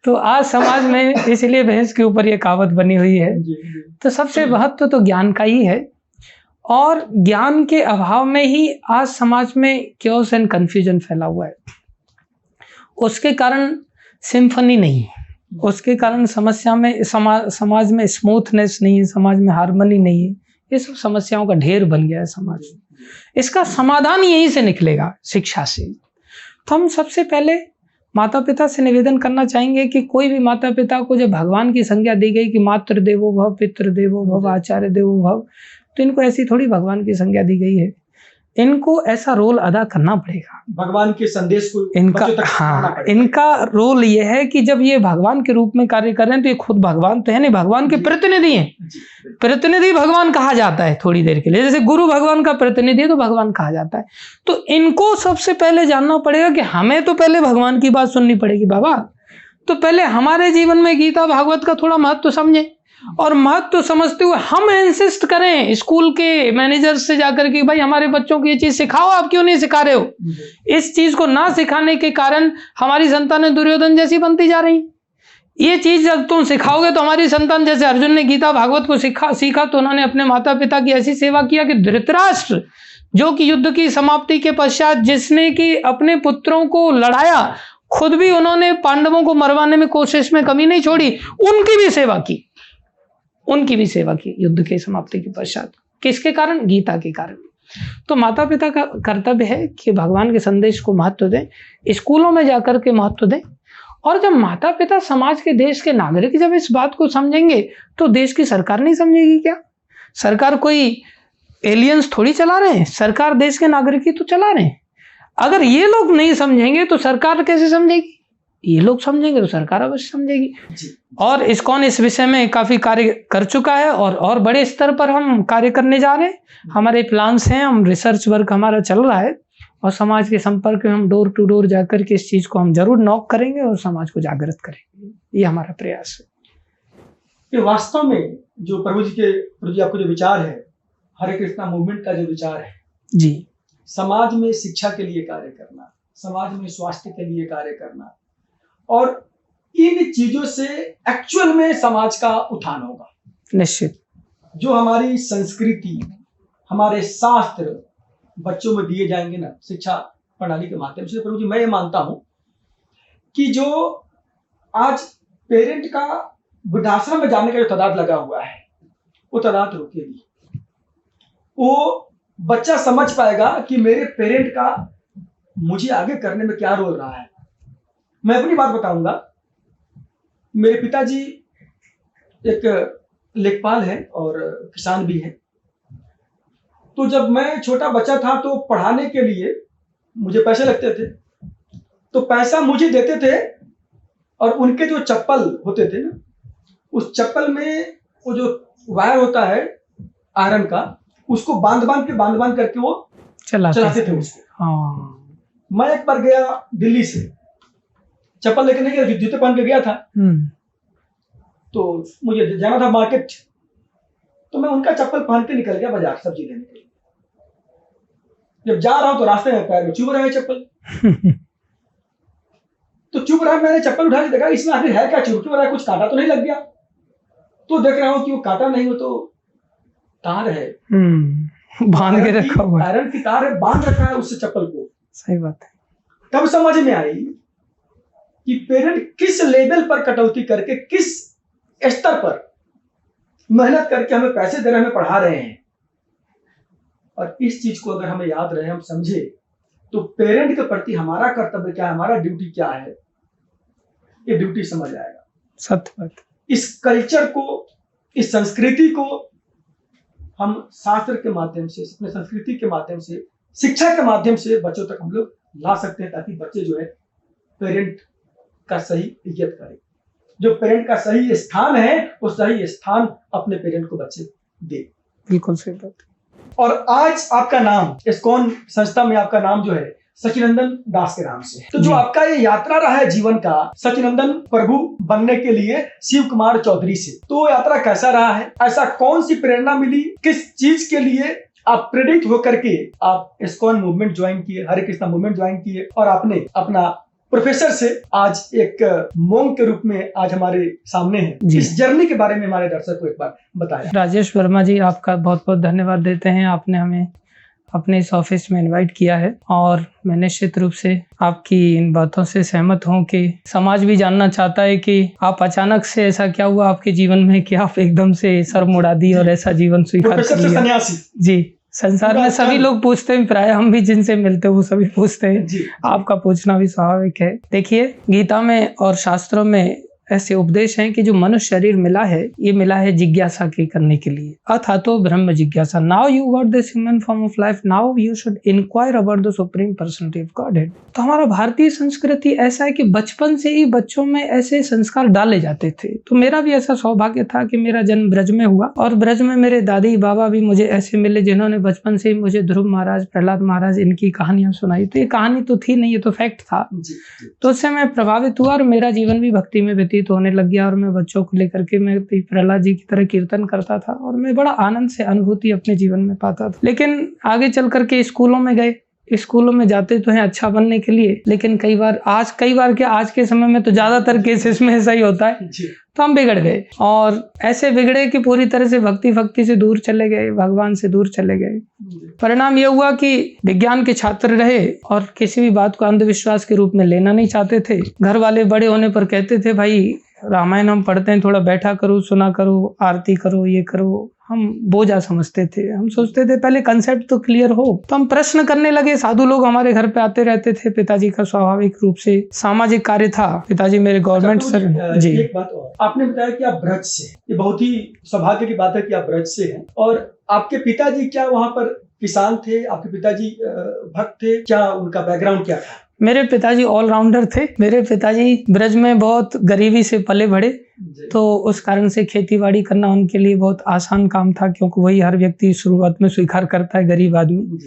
तो आज समाज में इसलिए भैंस के ऊपर ये कहावत बनी हुई है। तो सबसे महत्व तो ज्ञान का ही है, और ज्ञान के अभाव में ही आज समाज में क्योस एंड कंफ्यूजन फैला हुआ है। उसके कारण सिम्फनी नहीं है, उसके कारण समस्या में समाज में स्मूथनेस नहीं है, समाज में हार्मनी नहीं है। ये सब समस्याओं का ढेर बन गया है समाज। इसका समाधान यहीं से निकलेगा, शिक्षा से। तो हम सबसे पहले माता पिता से निवेदन करना चाहेंगे कि कोई भी माता पिता को जब भगवान की संज्ञा दी गई कि मातृ देवो भव, पितृ देवो भव, आचार्य देवो भव, तो इनको ऐसी थोड़ी भगवान की संज्ञा दी गई है। इनको ऐसा रोल अदा करना पड़ेगा, भगवान के संदेश को इनका, हाँ, इनका रोल ये है कि जब ये भगवान के रूप में कार्य कर रहे हैं तो ये खुद भगवान तो है नहीं, भगवान के प्रतिनिधि हैं। प्रतिनिधि भगवान कहा जाता है थोड़ी देर के लिए, जैसे गुरु भगवान का प्रतिनिधि है तो भगवान कहा जाता है। तो इनको सबसे पहले जानना पड़ेगा कि हमें तो पहले भगवान की बात सुननी पड़ेगी। बाबा, तो पहले हमारे जीवन में गीता भागवत का थोड़ा महत्व समझें, और महत्व समझते हुए हम इंसिस्ट करें स्कूल के मैनेजर से जाकर के, भाई हमारे बच्चों को ये चीज सिखाओ, आप क्यों नहीं सिखा रहे हो? इस चीज को ना सिखाने के कारण हमारी संतानें दुर्योधन जैसी बनती जा रही। ये चीज जब तुम सिखाओगे तो हमारी संतान, जैसे अर्जुन ने गीता भागवत को सीखा तो उन्होंने अपने माता पिता की ऐसी सेवा किया कि धृतराष्ट्र, जो कि युद्ध की समाप्ति के पश्चात जिसने कि अपने पुत्रों को लड़ाया, खुद भी उन्होंने पांडवों को मरवाने में कोशिश में कमी नहीं छोड़ी, उनकी भी सेवा की, उनकी भी सेवा की युद्ध के समाप्ति के पश्चात। किसके कारण? गीता के कारण। तो माता पिता का कर्तव्य है कि भगवान के संदेश को महत्व दें, स्कूलों में जाकर के महत्व दें। और जब माता पिता समाज के, देश के नागरिक जब इस बात को समझेंगे तो देश की सरकार नहीं समझेगी क्या? सरकार कोई एलियंस थोड़ी चला रहे हैं, सरकार देश के नागरिक ही तो चला रहे हैं। अगर ये लोग नहीं समझेंगे तो सरकार कैसे समझेगी? ये लोग समझेंगे तो सरकार अवश्य समझेगी। और इस्कॉन इस विषय में काफी कार्य कर चुका है और बड़े स्तर पर हम कार्य करने जा रहे हैं। हमारे प्लान्स हैं, हम रिसर्च वर्क हमारा चल रहा है और समाज के संपर्क में हम डोर टू डोर जाकर के इस चीज को हम जरूर नॉक करेंगे और समाज को जागृत करेंगे। ये हमारा प्रयास है। ये वास्तव में जो प्रभु जी आपको जो विचार है, हरे कृष्णा मूवमेंट का जो विचार है जी, समाज में शिक्षा के लिए कार्य करना, समाज में स्वास्थ्य के लिए कार्य करना, और इन चीजों से एक्चुअल में समाज का उत्थान होगा। निश्चित। जो हमारी संस्कृति, हमारे शास्त्र बच्चों में दिए जाएंगे ना शिक्षा प्रणाली के माध्यम से, प्रभु जी मैं ये मानता हूं कि जो आज पेरेंट का वृद्धाश्रम में जाने का जो तादाद लगा हुआ है वो तादाद रुकेगी। वो बच्चा समझ पाएगा कि मेरे पेरेंट का मुझे आगे करने में क्या रोल रहा है। मैं अपनी बात बताऊंगा। मेरे पिताजी एक लेखपाल है और किसान भी है। तो जब मैं छोटा बच्चा था तो पढ़ाने के लिए मुझे पैसे लगते थे, तो पैसा मुझे देते थे और उनके जो चप्पल होते थे ना, उस चप्पल में वो जो वायर होता है आयरन का, उसको बांध बांध करके वो चलाते थे उसको। हाँ। मैं एक बार गया दिल्ली से, चप्पल लेके नहीं गया, जूते पहन के गया था। तो मुझे जाना था मार्केट, तो मैं उनका चप्पल पहन के निकल गया बाजार सब्जी लेने के लिए। जब जा रहा हूं तो रास्ते में पैर में चुभ रहा है चप्पल। तो चुभ रहा है, मैंने चप्पल उठा के देखा इसमें आखिर है क्या, चुभ क्यों रहा है, कुछ कांटा तो नहीं लग गया। तो देख रहा हूं कि वो कांटा नहीं, वो तो तार है, बांध के रखा हुआ है, आयरन की तार है, बांध रखा है उससे चप्पल को। सही बात है। तब समझ में आई कि पेरेंट किस लेवल पर कटौती करके, किस स्तर पर मेहनत करके हमें पैसे दे रहे हैं, हमें पढ़ा रहे हैं। और इस चीज को अगर हमें याद रहे, हम समझे, तो पेरेंट के प्रति हमारा कर्तव्य क्या है, हमारा ड्यूटी क्या है, ये ड्यूटी समझ आएगा। सत्य बात। इस कल्चर को, इस संस्कृति को हम शास्त्र के माध्यम से, अपने संस्कृति के माध्यम से, शिक्षा के माध्यम से बच्चों तक हम लोग ला सकते हैं, ताकि बच्चे जो है पेरेंट का सही इज्जत करें। जो पेरेंट का सही स्थान है, वो सही स्थान अपने पेरेंट को बच्चे दे। बिल्कुल सही बात। और आज आपका नाम इस्कॉन संस्था में, आपका नाम जो है सचिनंदन दास के नाम से। तो जो आपका ये यात्रा रहा है जीवन का, सचिनंदन प्रभु बनने के लिए शिव कुमार चौधरी से, तो यात्रा कैसा रहा है? ऐसा कौन सी प्रेरणा मिली, किस चीज के लिए आप प्रेरित होकर के आप इस्कॉन मूवमेंट ज्वाइन किए, हरे कृष्णा मूवमेंट ज्वाइन किए, और आपने अपना प्रोफेसर से आज एक मोंग के रूप में आज हमारे सामने है। इस जर्नी के बारे में हमारे दर्शक को एक बार बताया। राजेश वर्मा जी, आपका बहुत बहुत धन्यवाद देते हैं। आपने हमें अपने इस ऑफिस में इनवाइट किया है और मैं निश्चित रूप से आपकी इन बातों से सहमत हूं कि समाज भी जानना चाहता है कि आप अचानक से ऐसा क्या हुआ आपके जीवन में कि आप एकदम से सर मुड़ा दी और ऐसा जीवन स्वीकार कर लिया। जी, संसार में सभी लोग पूछते हैं, प्राय हम भी जिनसे मिलते हैं वो सभी पूछते हैं, आपका पूछना भी स्वाभाविक है। देखिए, गीता में और शास्त्रों में ऐसे उपदेश हैं कि जो मनुष्य शरीर मिला है, ये मिला है जिज्ञासा के करने के लिए। अथातो ब्रह्म जिज्ञासा। Now you got this human form of life, now you should inquire about the supreme personality of Godhead. तो हमारा भारतीय संस्कृति ऐसा है कि बचपन से ही बच्चों में ऐसे संस्कार डाले जाते थे। तो मेरा भी ऐसा सौभाग्य था कि मेरा जन्म ब्रज में हुआ और ब्रज में मेरे दादी बाबा भी मुझे ऐसे मिले जिन्होंने बचपन से ही मुझे ध्रुव महाराज, प्रहलाद महाराज, इनकी कहानियां सुनाई। तो ये कहानी तो थी नहीं, ये तो फैक्ट था। तो उससे मैं प्रभावित हुआ और मेरा जीवन भी भक्ति में व्यतीत होने लग गया और मैं बच्चों को लेकर के मैं प्रहलाद जी की तरह कीर्तन करता था और मैं बड़ा आनंद से अनुभूति अपने जीवन में पाता था। लेकिन आगे चल करके स्कूलों में गए, स्कूलों में जाते तो हैं अच्छा बनने के लिए, लेकिन कई बार क्या आज के समय में तो ज्यादातर केसेस में ऐसा ही होता है, तो हम बिगड़ गए और ऐसे बिगड़े कि पूरी तरह से भक्ति से दूर चले गए, भगवान से दूर चले गए। परिणाम यह हुआ कि विज्ञान के छात्र रहे और किसी भी बात को अंधविश्वास के रूप में लेना नहीं चाहते थे। घर वाले बड़े होने पर कहते थे, भाई रामायण हम पढ़ते हैं, थोड़ा बैठा करो, सुना करो, आरती करो, ये करो, हम बोझा समझते थे। हम सोचते थे पहले कंसेप्ट तो क्लियर हो। तो हम प्रश्न करने लगे। साधु लोग हमारे घर पे आते रहते थे। पिताजी का स्वाभाविक रूप से सामाजिक कार्य था। पिताजी मेरे गवर्नमेंट जी। एक बात और, आपने बताया कि आप ब्रज से, ये बहुत ही सौभाग्य की बात है कि आप ब्रज से हैं। और आपके पिताजी क्या वहाँ पर किसान थे? आपके पिताजी भक्त थे? क्या उनका बैकग्राउंड क्या था? मेरे पिताजी ऑलराउंडर थे। मेरे पिताजी ब्रज में बहुत गरीबी से पले बढ़े, तो उस कारण से खेतीबाड़ी करना उनके लिए बहुत आसान काम था, क्योंकि वही हर व्यक्ति शुरुआत में स्वीकार करता है, गरीब आदमी।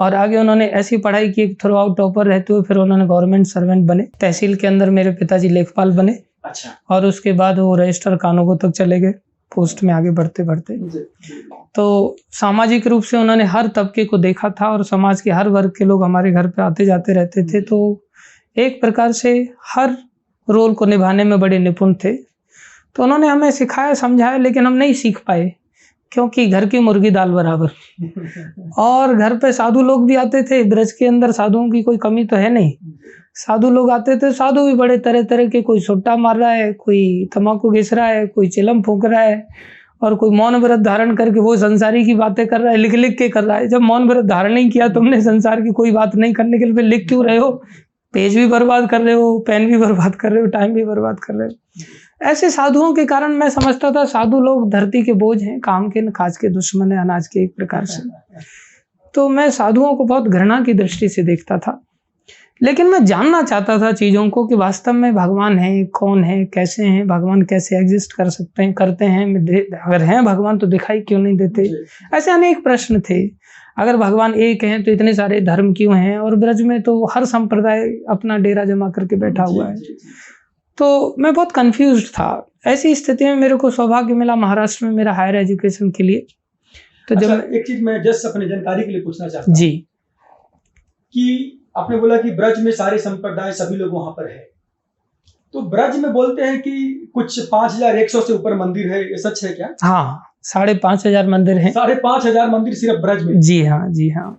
और आगे उन्होंने ऐसी पढ़ाई की, थ्रू आउट टॉपर रहते हुए फिर उन्होंने गवर्नमेंट सर्वेंट बने। तहसील के अंदर मेरे पिताजी लेखपाल बने। अच्छा। और उसके बाद वो रजिस्टर कानूनगो तक चले गए, पोस्ट में आगे बढ़ते बढ़ते। तो सामाजिक रूप से उन्होंने हर तबके को देखा था और समाज के हर वर्ग के लोग हमारे घर पे आते जाते रहते थे। तो एक प्रकार से हर रोल को निभाने में बड़े निपुण थे। तो उन्होंने हमें सिखाया, समझाया, लेकिन हम नहीं सीख पाए, क्योंकि घर की मुर्गी दाल बराबर। और घर पे साधु लोग भी आते थे। ब्रज के अंदर साधुओं की कोई कमी तो है नहीं। साधु लोग आते थे। साधु भी बड़े तरह तरह के, कोई सुट्टा मार रहा है, कोई तम्बाकू घिस रहा है, कोई चिलम फूंक रहा है, और कोई मौन व्रत धारण करके वो संसारी की बातें कर रहा है, लिख लिख के कर रहा है। जब मौन व्रत धारण नहीं किया तुमने, संसार की कोई बात नहीं करने के लिए, लिख क्यों रहे हो? पेज भी बर्बाद कर रहे हो, पेन भी बर्बाद कर रहे हो, टाइम भी बर्बाद कर रहे हो। ऐसे साधुओं के कारण मैं समझता था साधु लोग धरती के बोझ हैं, काम के न काज के दुश्मन है, अनाज के, एक प्रकार से। तो मैं साधुओं को बहुत घृणा की दृष्टि से देखता था। लेकिन मैं जानना चाहता था चीज़ों को कि वास्तव में भगवान है, कौन है, कैसे हैं, भगवान कैसे एग्जिस्ट कर सकते हैं, करते हैं, अगर हैं भगवान तो दिखाई क्यों नहीं देते। ऐसे अनेक प्रश्न थे। अगर भगवान एक हैं तो इतने सारे धर्म क्यों हैं, और ब्रज में तो हर संप्रदाय अपना डेरा जमा करके बैठा हुआ है। तो मैं बहुत कंफ्यूज था। ऐसी स्थिति में मेरे को सौभाग्य मिला महाराष्ट्र में मेरा हायर एजुकेशन के लिए। तो अच्छा, जब एक चीज मैं जस्ट अपने जानकारी के लिए पूछना चाहता हूँ जी, कि आपने बोला कि ब्रज में सारे संप्रदाय सभी लोग वहां पर है, तो ब्रज में बोलते हैं कि कुछ 5100 से ऊपर मंदिर है, ये सच है क्या? हाँ, 5,500 मंदिर हैं। 5,500 मंदिर सिर्फ ब्रज में? जी हाँ, जी हाँ।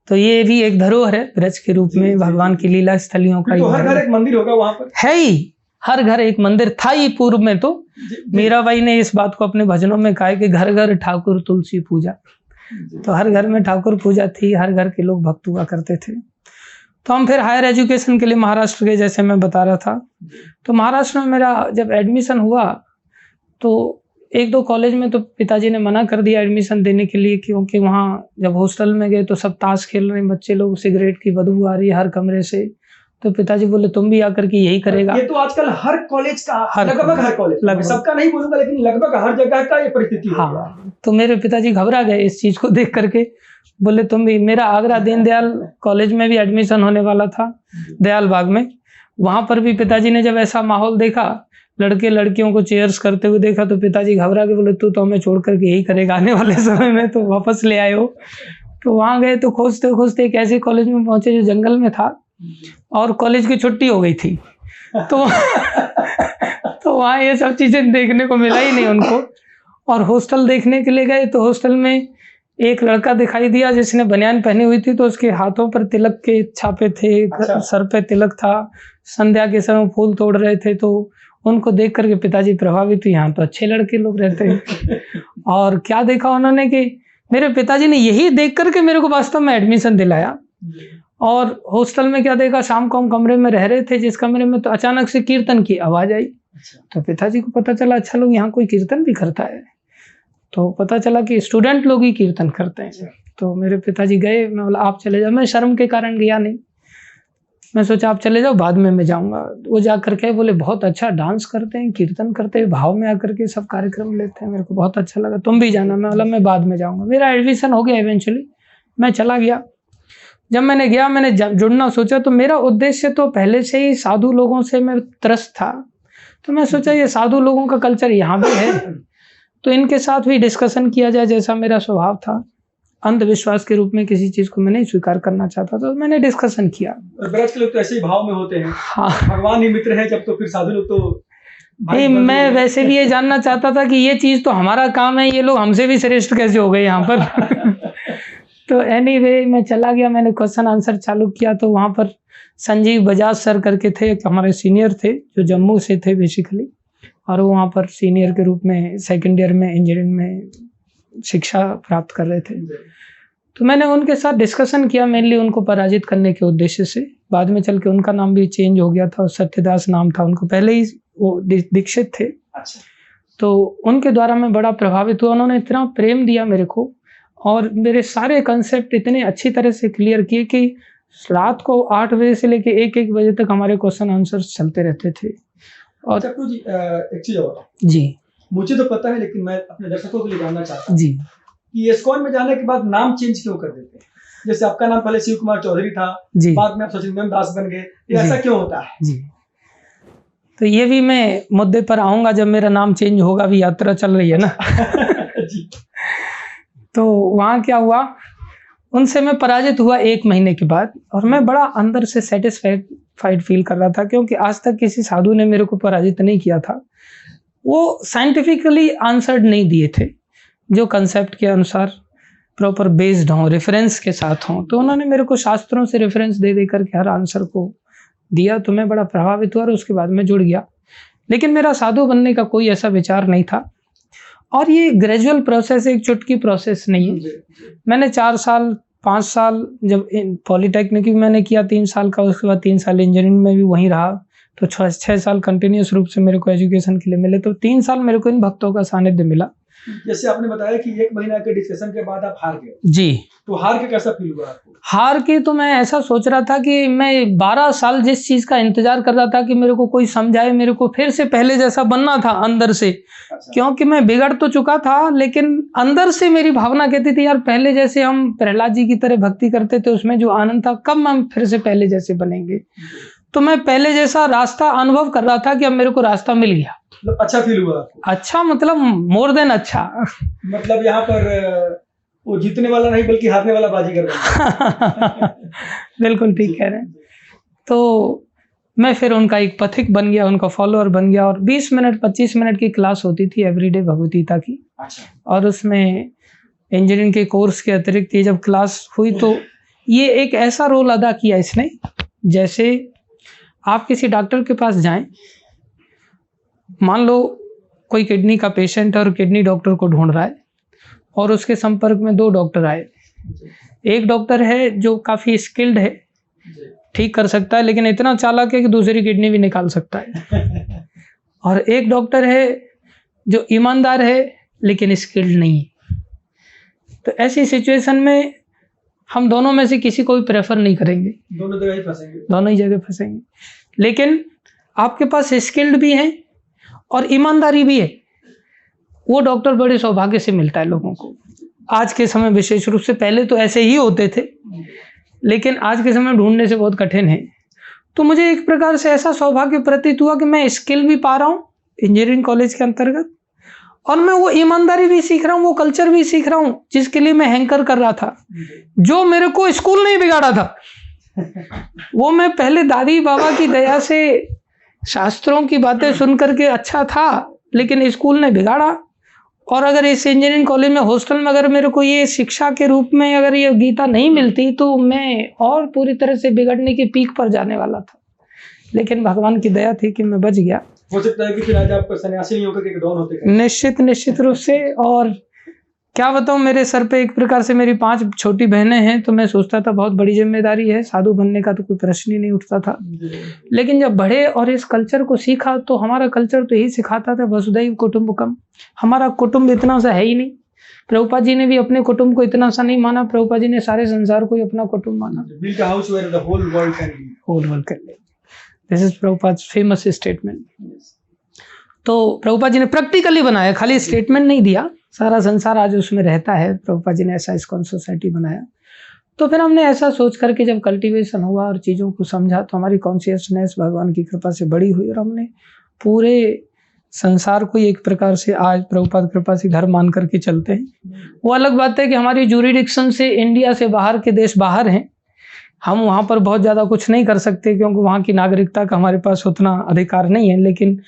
तो ये भी एक धरोहर है ब्रज के रूप में, भगवान की लीला स्थलियों का। तो हर घर एक मंदिर होगा वहां पर? है ही, हर घर एक मंदिर था ही पूर्व में। तो मीराबाई ने इस बात को अपने भजनों में कहा कि घर घर ठाकुर तुलसी पूजा। तो हर घर में ठाकुर पूजा थी, हर घर के लोग भक्त हुआ करते थे। तो हम फिर हायर एजुकेशन के लिए महाराष्ट्र गए, जैसे मैं बता रहा था। तो महाराष्ट्र में मेरा जब एडमिशन हुआ तो एक दो कॉलेज में तो पिताजी ने मना कर दिया एडमिशन देने के लिए, क्योंकि वहाँ जब हॉस्टल में गए तो सब ताश खेल रहे हैं बच्चे लोग, सिगरेट की बदबू आ रही है हर कमरे से। तो पिताजी बोले तुम भी आकर के यही करेगा। ये तो आजकल हर कॉलेज का, लगभग हर कॉलेज, सबका नहीं बोलूंगा लेकिन लगभग हर जगह का ये परिस्थिति है। हाँ, तो मेरे पिताजी घबरा गए इस चीज को देख करके। बोले तुम भी। मेरा आगरा दीनदयाल कॉलेज में भी एडमिशन होने वाला था, दयाल बाग में। वहां पर भी पिताजी ने जब ऐसा माहौल देखा, लड़के लड़कियों को चेयर्स करते हुए देखा, तो पिताजी घबरा के बोले तू तो हमें छोड़ करके यही करेगा आने वाले समय में, तो वापस ले आए हो। तो वहां गए तो खोजते खोजते एक ऐसे कॉलेज में पहुंचे जो जंगल में था, और कॉलेज की छुट्टी हो गई थी। तो वहाँ ये सब चीजें देखने को मिला ही नहीं उनको। और हॉस्टल देखने के लिए गए तो हॉस्टल में एक लड़का दिखाई दिया जिसने बनियान पहनी हुई थी, तो उसके हाथों पर तिलक के छापे थे। अच्छा। सर पे तिलक था। संध्या के समय फूल तोड़ रहे थे। तो उनको देख करके पिताजी प्रभावित हुए, यहाँ तो अच्छे लड़के लोग रहते हैं। और क्या देखा उन्होंने कि मेरे पिताजी ने यही देख करके मेरे को वास्तव में एडमिशन दिलाया। और हॉस्टल में क्या देखा, शाम को हम कमरे में रह रहे थे, जिस कमरे में तो अचानक से कीर्तन की आवाज आई। तो पिताजी को पता चला अच्छा लोग यहाँ कोई कीर्तन भी करता है। तो पता चला कि स्टूडेंट लोग ही कीर्तन करते हैं। तो मेरे पिताजी गए, मैं बोला आप चले जाओ। मैं शर्म के कारण गया नहीं, मैं सोचा आप चले जाओ, बाद में मैं जाऊंगा। वो जाकर के बोले बहुत अच्छा डांस करते हैं, कीर्तन करते हैं, भाव में आकर के सब कार्यक्रम लेते हैं, मेरे को बहुत अच्छा लगा, तुम भी जाना। मैं बोला मैं बाद में जाऊंगा। मेरा एडमिशन हो गया इवेंचुअली, मैं चला गया। जब मैंने गया, मैंने जुड़ना सोचा, तो मेरा उद्देश्य तो पहले से ही साधु लोगों से मैं त्रस्त था। तो मैं सोचा ये साधु लोगों का कल्चर यहाँ भी है, तो इनके साथ भी डिस्कशन किया जाए, जैसा मेरा स्वभाव था। अंधविश्वास के रूप में किसी चीज को मैं नहीं स्वीकार करना चाहता, तो मैंने डिस्कशन किया। और ब्रज के लोग तो ऐसे ही भाव में होते हैं। हाँ, भगवान ही मित्र है, जब तो फिर साधु लोग तो नहीं। मैं वैसे भी ये जानना चाहता था कि ये चीज तो हमारा काम है, ये लोग हमसे भी श्रेष्ठ कैसे हो गए यहाँ पर। तो एनीवे मैं चला गया, मैंने क्वेश्चन आंसर चालू किया। तो वहाँ पर संजीव बजाज सर करके थे, हमारे सीनियर थे जो जम्मू से थे बेसिकली, और वो वहाँ पर सीनियर के रूप में सेकेंड ईयर में इंजीनियरिंग में शिक्षा प्राप्त कर रहे थे। तो मैंने उनके साथ डिस्कशन किया, मेनली उनको पराजित करने के उद्देश्य से। बाद में चल के उनका नाम भी चेंज हो गया था, सत्यदास नाम था उनको, पहले ही वो दीक्षित थे। अच्छा। तो उनके द्वारा मैं बड़ा प्रभावित हुआ, उन्होंने इतना प्रेम दिया मेरे को और मेरे सारे कंसेप्ट इतने अच्छी तरह से क्लियर किए कि रात को 8 बजे से लेके 1-1 बजे तक हमारे क्वेश्चन आंसर चलते रहते थे। और चक्कू जी एक चीज और जी, मुझे तो पता है लेकिन मैं अपने दर्शकों के लिए जानना चाहता हूँ जी कि इस्कॉन में जाने के बाद नाम चेंज क्यों कर देते हैं? जैसे आपका नाम पहले शिव कुमार चौधरी था, जी, बाद में आप सचिन दास बन गए, ये ऐसा क्यों होता है? जी। तो ये भी मैं मुद्दे पर आऊंगा जब मेरा नाम चेंज होगा, अभी यात्रा चल रही है ना। जी। तो वहाँ क्या हुआ, उनसे मैं पराजित हुआ 1 महीने के बाद, और मैं बड़ा अंदर से सेटिस्फाइड फील कर रहा था, क्योंकि आज तक किसी साधु ने मेरे को पराजित नहीं किया था। वो साइंटिफिकली आंसर्ड नहीं दिए थे, जो कंसेप्ट के अनुसार प्रॉपर बेस्ड हों, रेफरेंस के साथ हों। तो उन्होंने मेरे को शास्त्रों से रेफरेंस दे दे करके हर आंसर को दिया, तो मैं बड़ा प्रभावित हुआ और उसके बाद मैं जुड़ गया। लेकिन मेरा साधु बनने का कोई ऐसा विचार नहीं था, और ये ग्रेजुअल प्रोसेस, एक चुटकी प्रोसेस नहीं है। मैंने 4 साल 5 साल जब पॉलिटेक्निक मैंने किया 3 साल का, उसके बाद 3 साल इंजीनियरिंग में भी वहीं रहा, तो 6 साल कंटिन्यूस रूप से मेरे को एजुकेशन के लिए मिले। तो 3 साल मेरे को इन भक्तों का सानिध्य मिला। जैसे आपने बताया कि 1 महीना के डिस्कशन के बाद आप हार गए, जी। तो हार के कैसा फील हुआ आपको? हार के तो मैं ऐसा सोच रहा था कि मैं 12 साल जिस चीज का इंतजार कर रहा था कि मेरे को कोई समझाए, मेरे को फिर से पहले जैसा बनना था अंदर से। अच्छा। क्योंकि मैं बिगड़ तो चुका था, लेकिन अंदर से मेरी भावना कहती थी यार पहले जैसे हम प्रहलाद जी की तरह भक्ति करते थे, उसमें जो आनंद था, कब हम फिर से पहले जैसे बनेंगे। तो मैं पहले जैसा रास्ता अनुभव कर रहा था कि अब मेरे को रास्ता मिल गया। मतलब अच्छा फील हुआ आपको? अच्छा मतलब मोर देन अच्छा। मतलब यहाँ पर वो जीतने वाला नहीं बल्कि हारने वाला बाजीगर बन बिल्कुल ठीक कह रहे हैं। तो मैं फिर उनका एक पथिक बन गया, उनका फॉलोअर बन गया, और 20 मिनट 25 मिनट की क्लास होती थी एवरीडे भगवदगीता की। अच्छा। और उसमें इंजीनियरिंग के कोर्स के अतिरिक्त ये जब क्लास हुई, तो ये एक ऐसा रोल अदा किया इसने, जैसे आप किसी डॉक्टर के पास जाएं, मान लो कोई किडनी का पेशेंट और किडनी डॉक्टर को ढूंढ रहा है, और उसके संपर्क में 2 डॉक्टर आए। एक डॉक्टर है जो काफ़ी स्किल्ड है, ठीक कर सकता है, लेकिन इतना चालाक है कि दूसरी किडनी भी निकाल सकता है। और एक डॉक्टर है जो ईमानदार है लेकिन स्किल्ड नहीं है। तो ऐसी सिचुएशन में हम दोनों में से किसी को भी प्रेफर नहीं करेंगे, दोनों जगह ही फंसेंगे, दोनों ही जगह फंसेंगे। लेकिन आपके पास स्किल्ड भी है और ईमानदारी भी है, वो डॉक्टर बड़े सौभाग्य से मिलता है लोगों को। आज के समय विशेष रूप से, पहले तो ऐसे ही होते थे, लेकिन आज के समय ढूंढने से बहुत कठिन है। तो मुझे एक प्रकार से ऐसा सौभाग्य प्रतीत हुआ कि मैं स्किल भी पा रहा हूँ इंजीनियरिंग कॉलेज के अंतर्गत, और मैं वो ईमानदारी भी सीख रहा हूँ, वो कल्चर भी सीख रहा हूँ जिसके लिए मैं हैंकर कर रहा था, जो मेरे को स्कूल नहीं बिगाड़ा था। वो मैं पहले दादी बाबा की दया से शास्त्रों की बातें सुन करके अच्छा था, लेकिन स्कूल ने बिगाड़ा। और अगर इस इंजीनियरिंग कॉलेज में हॉस्टल में अगर मेरे को ये शिक्षा के रूप में अगर ये गीता नहीं मिलती, तो मैं और पूरी तरह से बिगड़ने की पीक पर जाने वाला था। लेकिन भगवान की दया थी कि मैं बच गया। हो सकता है कि फिर आज आप सन्यासी नहीं होकर के डॉन होते। निश्चित रूप से। और क्या बताऊं, मेरे सर पे एक प्रकार से मेरी 5 छोटी बहनें हैं, तो मैं सोचता था बहुत बड़ी जिम्मेदारी है, साधु बनने का तो कोई प्रश्न ही नहीं उठता था। लेकिन जब बढ़े और इस कल्चर को सीखा, तो हमारा कल्चर तो यही सिखाता था, वसुधैव कुटुंबकम। हमारा कुटुंब इतना सा है ही नहीं। प्रभुपाद जी ने भी अपने कुटुंब को इतना सा नहीं माना, प्रभुपाद जी ने सारे संसार को ही अपना कुटुंब माना। Build a house where the whole world can live. Whole world can live. This is Prabhupada's famous statement. तो प्रभुपाद जी ने प्रैक्टिकली बनाया, खाली स्टेटमेंट नहीं दिया, सारा संसार आज उसमें रहता है। प्रभुपाद जी ने ऐसा इस्कॉन सोसाइटी बनाया। तो फिर हमने ऐसा सोच करके जब कल्टीवेशन हुआ और चीज़ों को समझा, तो हमारी कॉन्शियसनेस भगवान की कृपा से बड़ी हुई, और हमने पूरे संसार को एक प्रकार से आज प्रभुपाद कृपा से घर मान करके चलते हैं। वो अलग बात है कि हमारी जूरिडिक्शन से इंडिया से बाहर के देश बाहर हैं, हम वहाँ पर बहुत ज़्यादा कुछ नहीं कर सकते, क्योंकि वहाँ की नागरिकता का हमारे पास उतना अधिकार नहीं है। लेकिन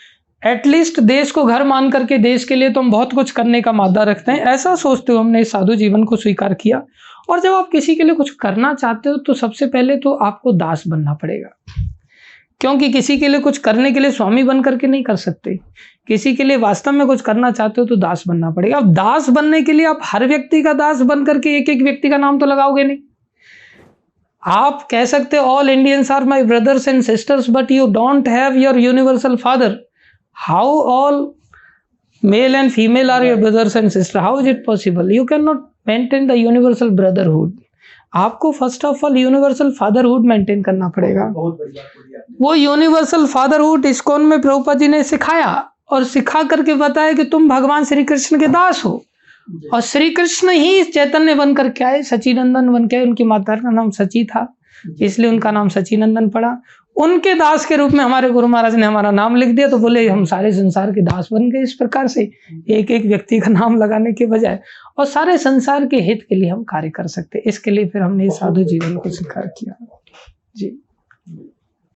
एटलीस्ट देश को घर मान करके देश के लिए तो हम बहुत कुछ करने का मादा रखते हैं। ऐसा सोचते हुए हमने इस साधु जीवन को स्वीकार किया, और जब आप किसी के लिए कुछ करना चाहते हो तो सबसे पहले तो आपको दास बनना पड़ेगा, क्योंकि किसी के लिए कुछ करने के लिए स्वामी बन करके नहीं कर सकते। किसी के लिए वास्तव में कुछ करना चाहते हो तो दास बनना पड़ेगा। अब दास बनने के लिए आप हर व्यक्ति का दास बन करके एक एक व्यक्ति का नाम तो लगाओगे नहीं। आप कह सकते all Indians are my brothers and sisters but you don't have your universal father. How all male and female are your brothers and sister? How is it possible? You can not maintain the universal brotherhood. आपको first of all universal fatherhood maintain करना पड़ेगा। बहुत बड़ी बात बोली आपने। वो universal fatherhood ISKCON में प्रभुपाद जी ने सिखाया और सिखा करके बताया कि तुम भगवान श्री कृष्ण के दास हो, और श्री कृष्ण ही चैतन्य बन करके आए, सचिनंदन बन के। उनकी माता का नाम सची था, इसलिए उनका नाम सचिनंदन पड़ा। उनके दास के रूप में हमारे गुरु महाराज ने हमारा नाम लिख दिया, तो बोले हम सारे संसार के दास बन गए। इस प्रकार से एक एक व्यक्ति का नाम लगाने के बजाय और सारे संसार के हित के लिए हम कार्य कर सकते। इसके लिए फिर हमने साधु जीवन को स्वीकार किया। जी।